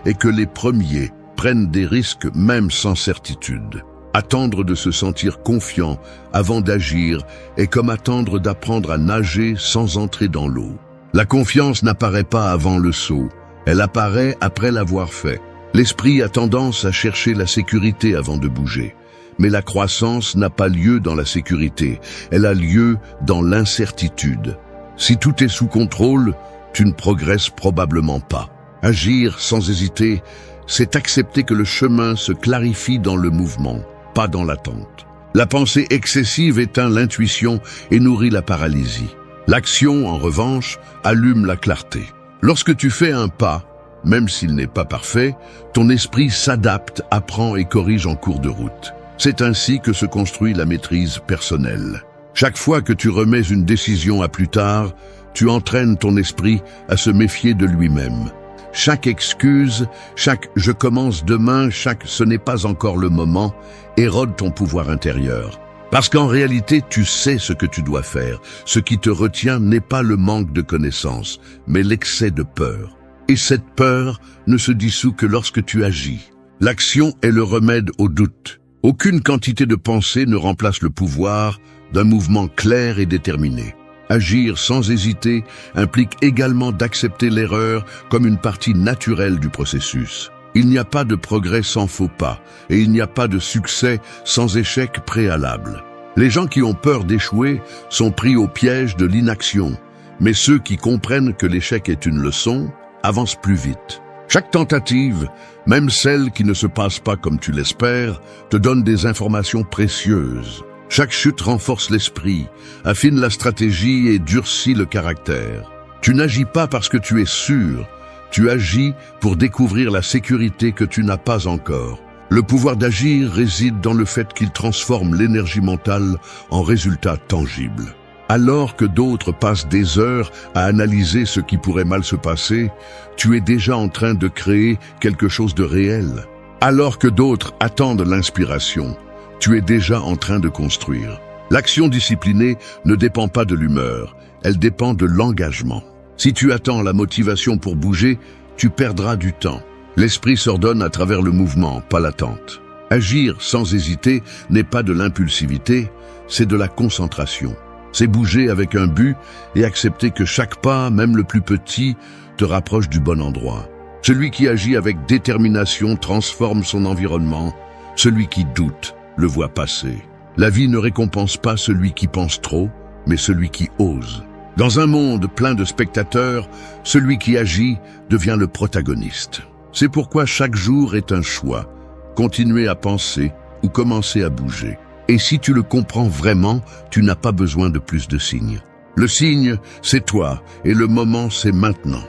est que les premiers prennent des risques même sans certitude. Attendre de se sentir confiant avant d'agir est comme attendre d'apprendre à nager sans entrer dans l'eau. La confiance n'apparaît pas avant le saut, elle apparaît après l'avoir fait. L'esprit a tendance à chercher la sécurité avant de bouger. Mais la croissance n'a pas lieu dans la sécurité, elle a lieu dans l'incertitude. Si tout est sous contrôle, tu ne progresses probablement pas. Agir sans hésiter, c'est accepter que le chemin se clarifie dans le mouvement, pas dans l'attente. La pensée excessive éteint l'intuition et nourrit la paralysie. L'action, en revanche, allume la clarté. Lorsque tu fais un pas, même s'il n'est pas parfait, ton esprit s'adapte, apprend et corrige en cours de route. C'est ainsi que se construit la maîtrise personnelle. Chaque fois que tu remets une décision à plus tard, tu entraînes ton esprit à se méfier de lui-même. Chaque excuse, chaque « je commence demain », chaque « ce n'est pas encore le moment » érode ton pouvoir intérieur. Parce qu'en réalité, tu sais ce que tu dois faire. Ce qui te retient n'est pas le manque de connaissances, mais l'excès de peur. Et cette peur ne se dissout que lorsque tu agis. L'action est le remède au doute. Aucune quantité de pensée ne remplace le pouvoir d'un mouvement clair et déterminé. Agir sans hésiter implique également d'accepter l'erreur comme une partie naturelle du processus. Il n'y a pas de progrès sans faux pas, et il n'y a pas de succès sans échec préalable. Les gens qui ont peur d'échouer sont pris au piège de l'inaction, mais ceux qui comprennent que l'échec est une leçon avancent plus vite. Chaque tentative, même celle qui ne se passe pas comme tu l'espères, te donne des informations précieuses. Chaque chute renforce l'esprit, affine la stratégie et durcit le caractère. Tu n'agis pas parce que tu es sûr, tu agis pour découvrir la sécurité que tu n'as pas encore. Le pouvoir d'agir réside dans le fait qu'il transforme l'énergie mentale en résultats tangibles. Alors que d'autres passent des heures à analyser ce qui pourrait mal se passer, tu es déjà en train de créer quelque chose de réel. Alors que d'autres attendent l'inspiration, tu es déjà en train de construire. L'action disciplinée ne dépend pas de l'humeur, elle dépend de l'engagement. Si tu attends la motivation pour bouger, tu perdras du temps. L'esprit s'ordonne à travers le mouvement, pas l'attente. Agir sans hésiter n'est pas de l'impulsivité, c'est de la concentration. C'est bouger avec un but et accepter que chaque pas, même le plus petit, te rapproche du bon endroit. Celui qui agit avec détermination transforme son environnement. Celui qui doute le voit passer. La vie ne récompense pas celui qui pense trop, mais celui qui ose. Dans un monde plein de spectateurs, celui qui agit devient le protagoniste. C'est pourquoi chaque jour est un choix. Continuer à penser ou commencer à bouger. Et si tu le comprends vraiment, tu n'as pas besoin de plus de signes. Le signe, c'est toi, et le moment, c'est maintenant.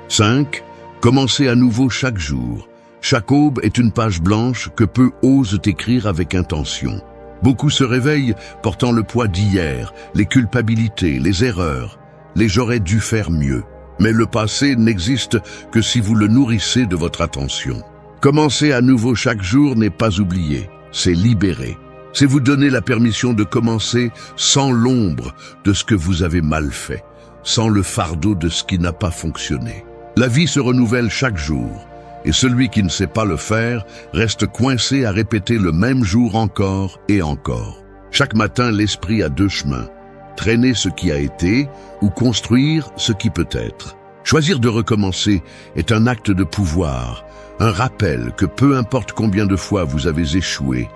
5. Commencer à nouveau chaque jour. Chaque aube est une page blanche que peu osent écrire avec intention. Beaucoup se réveillent portant le poids d'hier, les culpabilités, les erreurs, les « j'aurais dû faire mieux ». Mais le passé n'existe que si vous le nourrissez de votre attention. Commencer à nouveau chaque jour n'est pas oublier, c'est libérer. C'est vous donner la permission de commencer sans l'ombre de ce que vous avez mal fait, sans le fardeau de ce qui n'a pas fonctionné. La vie se renouvelle chaque jour, et celui qui ne sait pas le faire reste coincé à répéter le même jour encore et encore. Chaque matin, l'esprit a deux chemins. Traîner ce qui a été ou construire ce qui peut être. Choisir de recommencer est un acte de pouvoir, un rappel que peu importe combien de fois vous avez échoué,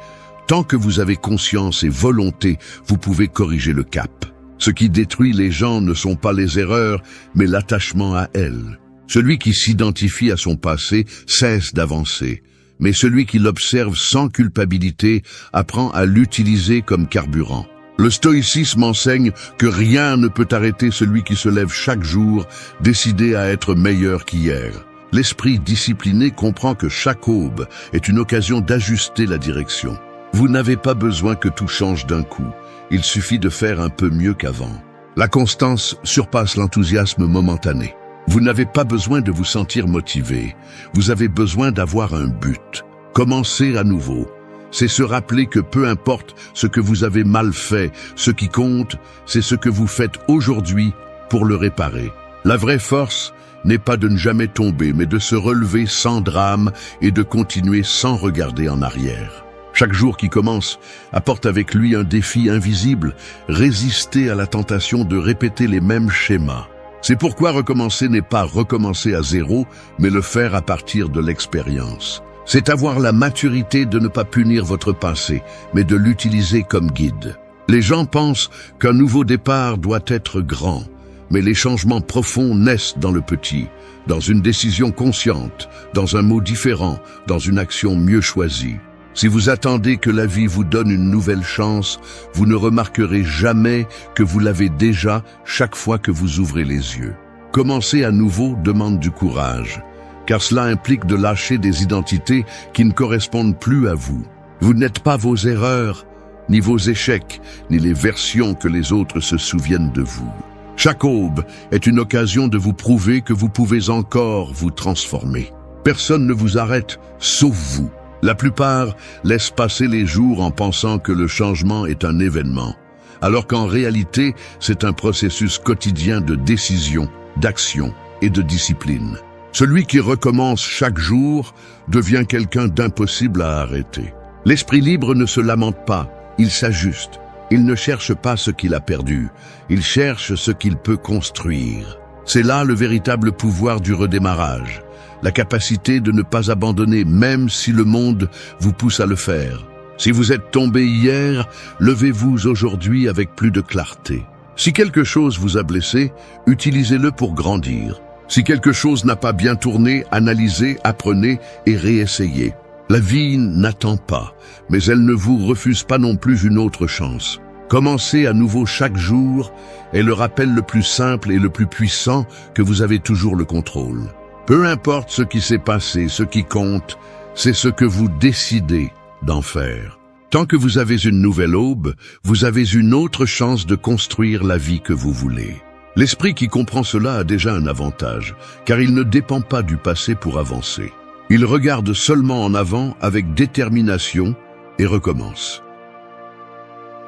tant que vous avez conscience et volonté, vous pouvez corriger le cap. Ce qui détruit les gens ne sont pas les erreurs, mais l'attachement à elles. Celui qui s'identifie à son passé cesse d'avancer, mais celui qui l'observe sans culpabilité apprend à l'utiliser comme carburant. Le stoïcisme enseigne que rien ne peut arrêter celui qui se lève chaque jour, décidé à être meilleur qu'hier. L'esprit discipliné comprend que chaque aube est une occasion d'ajuster la direction. Vous n'avez pas besoin que tout change d'un coup. Il suffit de faire un peu mieux qu'avant. La constance surpasse l'enthousiasme momentané. Vous n'avez pas besoin de vous sentir motivé. Vous avez besoin d'avoir un but. Commencez à nouveau. C'est se rappeler que peu importe ce que vous avez mal fait, ce qui compte, c'est ce que vous faites aujourd'hui pour le réparer. La vraie force n'est pas de ne jamais tomber, mais de se relever sans drame et de continuer sans regarder en arrière. Chaque jour qui commence apporte avec lui un défi invisible, résister à la tentation de répéter les mêmes schémas. C'est pourquoi recommencer n'est pas recommencer à zéro, mais le faire à partir de l'expérience. C'est avoir la maturité de ne pas punir votre passé, mais de l'utiliser comme guide. Les gens pensent qu'un nouveau départ doit être grand, mais les changements profonds naissent dans le petit, dans une décision consciente, dans un mot différent, dans une action mieux choisie. Si vous attendez que la vie vous donne une nouvelle chance, vous ne remarquerez jamais que vous l'avez déjà chaque fois que vous ouvrez les yeux. Commencer à nouveau demande du courage, car cela implique de lâcher des identités qui ne correspondent plus à vous. Vous n'êtes pas vos erreurs, ni vos échecs, ni les versions que les autres se souviennent de vous. Chaque aube est une occasion de vous prouver que vous pouvez encore vous transformer. Personne ne vous arrête, sauf vous. La plupart laissent passer les jours en pensant que le changement est un événement, alors qu'en réalité, c'est un processus quotidien de décision, d'action et de discipline. Celui qui recommence chaque jour devient quelqu'un d'impossible à arrêter. L'esprit libre ne se lamente pas, il s'ajuste. Il ne cherche pas ce qu'il a perdu, il cherche ce qu'il peut construire. C'est là le véritable pouvoir du redémarrage, la capacité de ne pas abandonner même si le monde vous pousse à le faire. Si vous êtes tombé hier, levez-vous aujourd'hui avec plus de clarté. Si quelque chose vous a blessé, utilisez-le pour grandir. Si quelque chose n'a pas bien tourné, analysez, apprenez et réessayez. La vie n'attend pas, mais elle ne vous refuse pas non plus une autre chance. Commencer à nouveau chaque jour est le rappel le plus simple et le plus puissant que vous avez toujours le contrôle. Peu importe ce qui s'est passé, ce qui compte, c'est ce que vous décidez d'en faire. Tant que vous avez une nouvelle aube, vous avez une autre chance de construire la vie que vous voulez. L'esprit qui comprend cela a déjà un avantage, car il ne dépend pas du passé pour avancer. Il regarde seulement en avant avec détermination et recommence.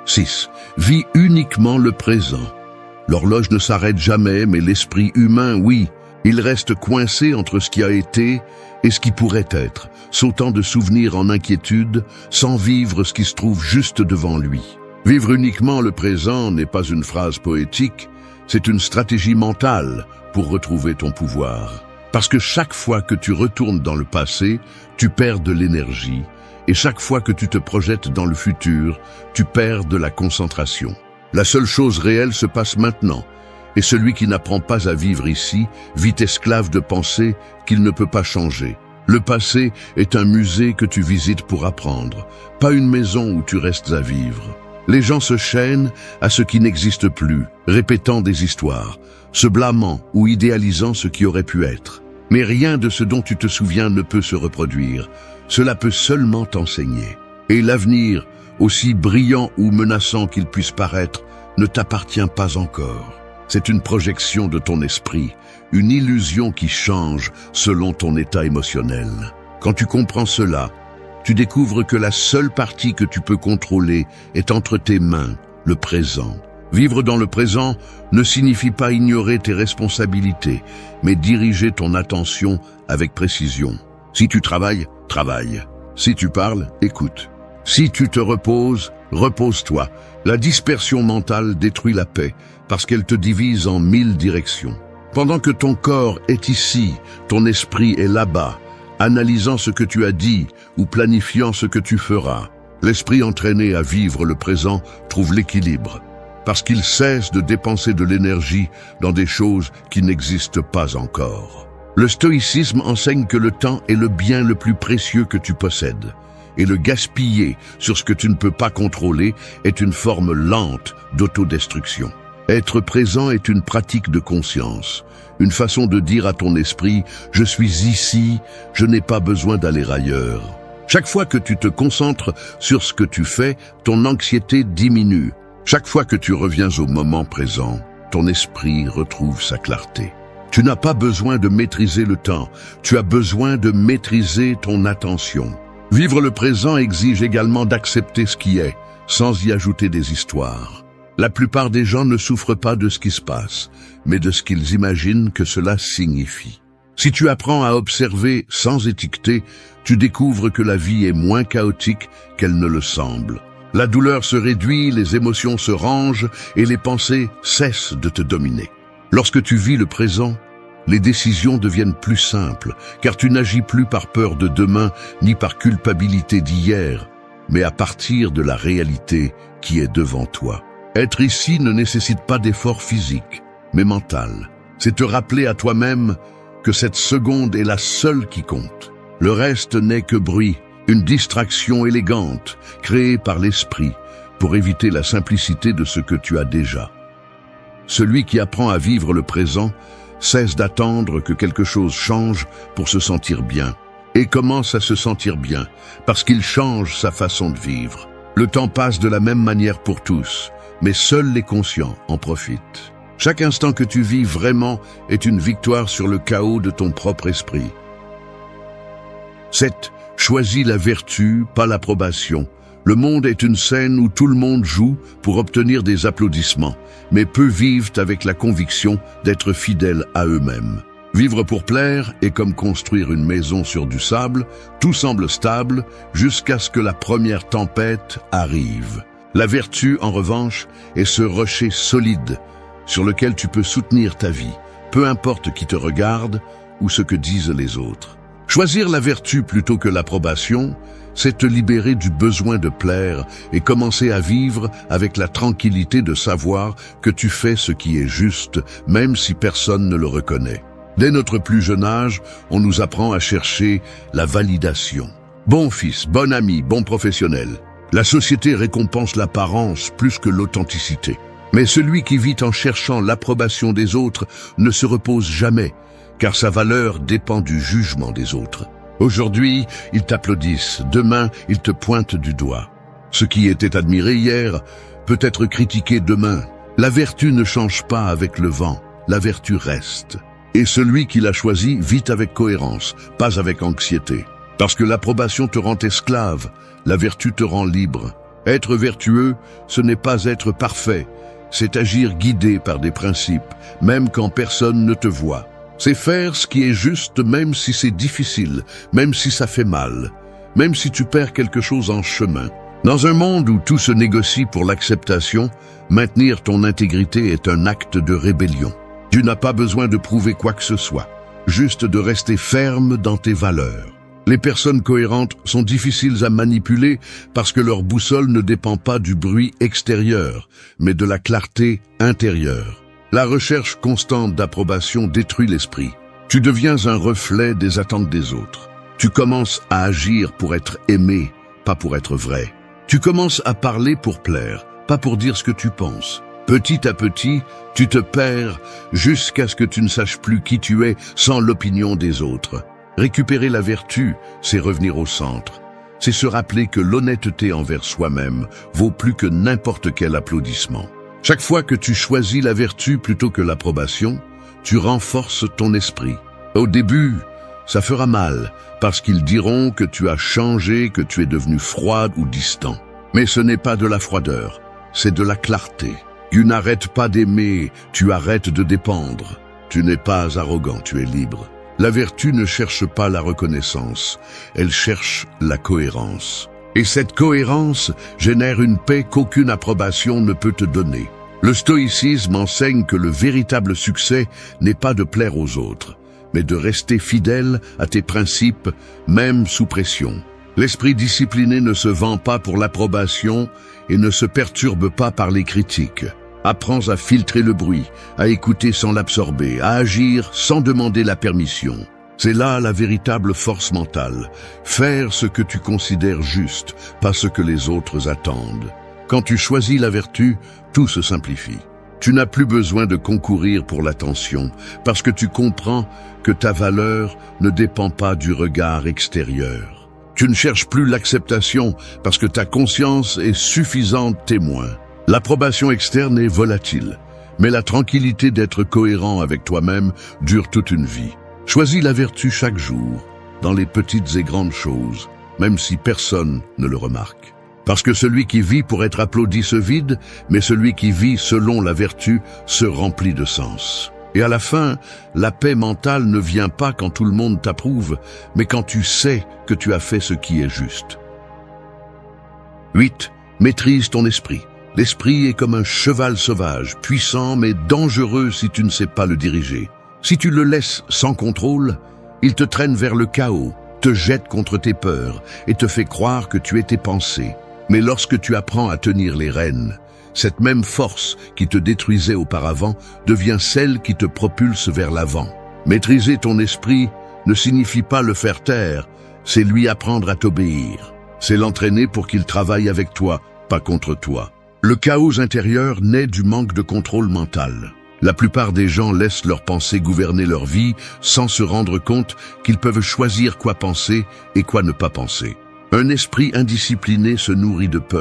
6. Vis uniquement le présent. L'horloge ne s'arrête jamais, mais l'esprit humain, oui. Il reste coincé entre ce qui a été et ce qui pourrait être, sautant de souvenirs en inquiétude, sans vivre ce qui se trouve juste devant lui. Vivre uniquement le présent n'est pas une phrase poétique, c'est une stratégie mentale pour retrouver ton pouvoir. Parce que chaque fois que tu retournes dans le passé, tu perds de l'énergie, et chaque fois que tu te projettes dans le futur, tu perds de la concentration. La seule chose réelle se passe maintenant, et celui qui n'apprend pas à vivre ici vit esclave de penser qu'il ne peut pas changer. Le passé est un musée que tu visites pour apprendre, pas une maison où tu restes à vivre. Les gens se chaînent à ce qui n'existe plus, répétant des histoires, se blâmant ou idéalisant ce qui aurait pu être. Mais rien de ce dont tu te souviens ne peut se reproduire. Cela peut seulement t'enseigner. Et l'avenir, aussi brillant ou menaçant qu'il puisse paraître, ne t'appartient pas encore. C'est une projection de ton esprit, une illusion qui change selon ton état émotionnel. Quand tu comprends cela, tu découvres que la seule partie que tu peux contrôler est entre tes mains, le présent. Vivre dans le présent ne signifie pas ignorer tes responsabilités, mais diriger ton attention avec précision. Si tu travailles, travaille. Si tu parles, écoute. Si tu te reposes, repose-toi. La dispersion mentale détruit la paix, parce qu'elle te divise en 1000 directions. Pendant que ton corps est ici, ton esprit est là-bas, analysant ce que tu as dit ou planifiant ce que tu feras. L'esprit entraîné à vivre le présent trouve l'équilibre, parce qu'il cesse de dépenser de l'énergie dans des choses qui n'existent pas encore. Le stoïcisme enseigne que le temps est le bien le plus précieux que tu possèdes. et le gaspiller sur ce que tu ne peux pas contrôler est une forme lente d'autodestruction. Être présent est une pratique de conscience, une façon de dire à ton esprit « Je suis ici, je n'ai pas besoin d'aller ailleurs ». Chaque fois que tu te concentres sur ce que tu fais, ton anxiété diminue. Chaque fois que tu reviens au moment présent, ton esprit retrouve sa clarté. Tu n'as pas besoin de maîtriser le temps, tu as besoin de maîtriser ton attention. Vivre le présent exige également d'accepter ce qui est, sans y ajouter des histoires. La plupart des gens ne souffrent pas de ce qui se passe, mais de ce qu'ils imaginent que cela signifie. Si tu apprends à observer sans étiqueter, tu découvres que la vie est moins chaotique qu'elle ne le semble. La douleur se réduit, les émotions se rangent et les pensées cessent de te dominer. Lorsque tu vis le présent, les décisions deviennent plus simples, car tu n'agis plus par peur de demain ni par culpabilité d'hier, mais à partir de la réalité qui est devant toi. Être ici ne nécessite pas d'effort physique, mais mental. C'est te rappeler à toi-même que cette seconde est la seule qui compte. Le reste n'est que bruit, une distraction élégante, créée par l'esprit, pour éviter la simplicité de ce que tu as déjà. Celui qui apprend à vivre le présent cesse d'attendre que quelque chose change pour se sentir bien, et commence à se sentir bien, parce qu'il change sa façon de vivre. Le temps passe de la même manière pour tous, mais seuls les conscients en profitent. Chaque instant que tu vis vraiment est une victoire sur le chaos de ton propre esprit. 7. Choisis la vertu, pas l'approbation. Le monde est une scène où tout le monde joue pour obtenir des applaudissements, mais peu vivent avec la conviction d'être fidèles à eux-mêmes. Vivre pour plaire est comme construire une maison sur du sable, tout semble stable jusqu'à ce que la première tempête arrive. La vertu, en revanche, est ce rocher solide sur lequel tu peux soutenir ta vie, peu importe qui te regarde ou ce que disent les autres. Choisir la vertu plutôt que l'approbation, c'est te libérer du besoin de plaire et commencer à vivre avec la tranquillité de savoir que tu fais ce qui est juste, même si personne ne le reconnaît. Dès notre plus jeune âge, on nous apprend à chercher la validation. Bon fils, bon ami, bon professionnel. La société récompense l'apparence plus que l'authenticité. Mais celui qui vit en cherchant l'approbation des autres ne se repose jamais, car sa valeur dépend du jugement des autres. Aujourd'hui, ils t'applaudissent, demain, ils te pointent du doigt. Ce qui était admiré hier peut être critiqué demain. La vertu ne change pas avec le vent, la vertu reste. Et celui qui l'a choisi vit avec cohérence, pas avec anxiété. Parce que l'approbation te rend esclave, la vertu te rend libre. Être vertueux, ce n'est pas être parfait, c'est agir guidé par des principes, même quand personne ne te voit. C'est faire ce qui est juste même si c'est difficile, même si ça fait mal, même si tu perds quelque chose en chemin. Dans un monde où tout se négocie pour l'acceptation, maintenir ton intégrité est un acte de rébellion. Tu n'as pas besoin de prouver quoi que ce soit, juste de rester ferme dans tes valeurs. Les personnes cohérentes sont difficiles à manipuler parce que leur boussole ne dépend pas du bruit extérieur, mais de la clarté intérieure. La recherche constante d'approbation détruit l'esprit. Tu deviens un reflet des attentes des autres. Tu commences à agir pour être aimé, pas pour être vrai. Tu commences à parler pour plaire, pas pour dire ce que tu penses. Petit à petit, tu te perds jusqu'à ce que tu ne saches plus qui tu es sans l'opinion des autres. Récupérer la vertu, c'est revenir au centre. C'est se rappeler que l'honnêteté envers soi-même vaut plus que n'importe quel applaudissement. Chaque fois que tu choisis la vertu plutôt que l'approbation, tu renforces ton esprit. Au début, ça fera mal, parce qu'ils diront que tu as changé, que tu es devenu froid ou distant. Mais ce n'est pas de la froideur, c'est de la clarté. Tu n'arrêtes pas d'aimer, tu arrêtes de dépendre. Tu n'es pas arrogant, tu es libre. La vertu ne cherche pas la reconnaissance, elle cherche la cohérence. Et cette cohérence génère une paix qu'aucune approbation ne peut te donner. Le stoïcisme enseigne que le véritable succès n'est pas de plaire aux autres, mais de rester fidèle à tes principes, même sous pression. L'esprit discipliné ne se vend pas pour l'approbation et ne se perturbe pas par les critiques. Apprends à filtrer le bruit, à écouter sans l'absorber, à agir sans demander la permission. C'est là la véritable force mentale. Faire ce que tu considères juste, pas ce que les autres attendent. Quand tu choisis la vertu, tout se simplifie. Tu n'as plus besoin de concourir pour l'attention, parce que tu comprends que ta valeur ne dépend pas du regard extérieur. Tu ne cherches plus l'acceptation, parce que ta conscience est suffisante témoin. L'approbation externe est volatile, mais la tranquillité d'être cohérent avec toi-même dure toute une vie. Choisis la vertu chaque jour, dans les petites et grandes choses, même si personne ne le remarque. Parce que celui qui vit pour être applaudi se vide, mais celui qui vit selon la vertu se remplit de sens. Et à la fin, la paix mentale ne vient pas quand tout le monde t'approuve, mais quand tu sais que tu as fait ce qui est juste. 8. Maîtrise ton esprit. L'esprit est comme un cheval sauvage, puissant mais dangereux si tu ne sais pas le diriger. Si tu le laisses sans contrôle, il te traîne vers le chaos, te jette contre tes peurs et te fait croire que tu es tes pensées. Mais lorsque tu apprends à tenir les rênes, cette même force qui te détruisait auparavant devient celle qui te propulse vers l'avant. Maîtriser ton esprit ne signifie pas le faire taire, c'est lui apprendre à t'obéir. C'est l'entraîner pour qu'il travaille avec toi, pas contre toi. Le chaos intérieur naît du manque de contrôle mental. La plupart des gens laissent leurs pensées gouverner leur vie sans se rendre compte qu'ils peuvent choisir quoi penser et quoi ne pas penser. Un esprit indiscipliné se nourrit de peur.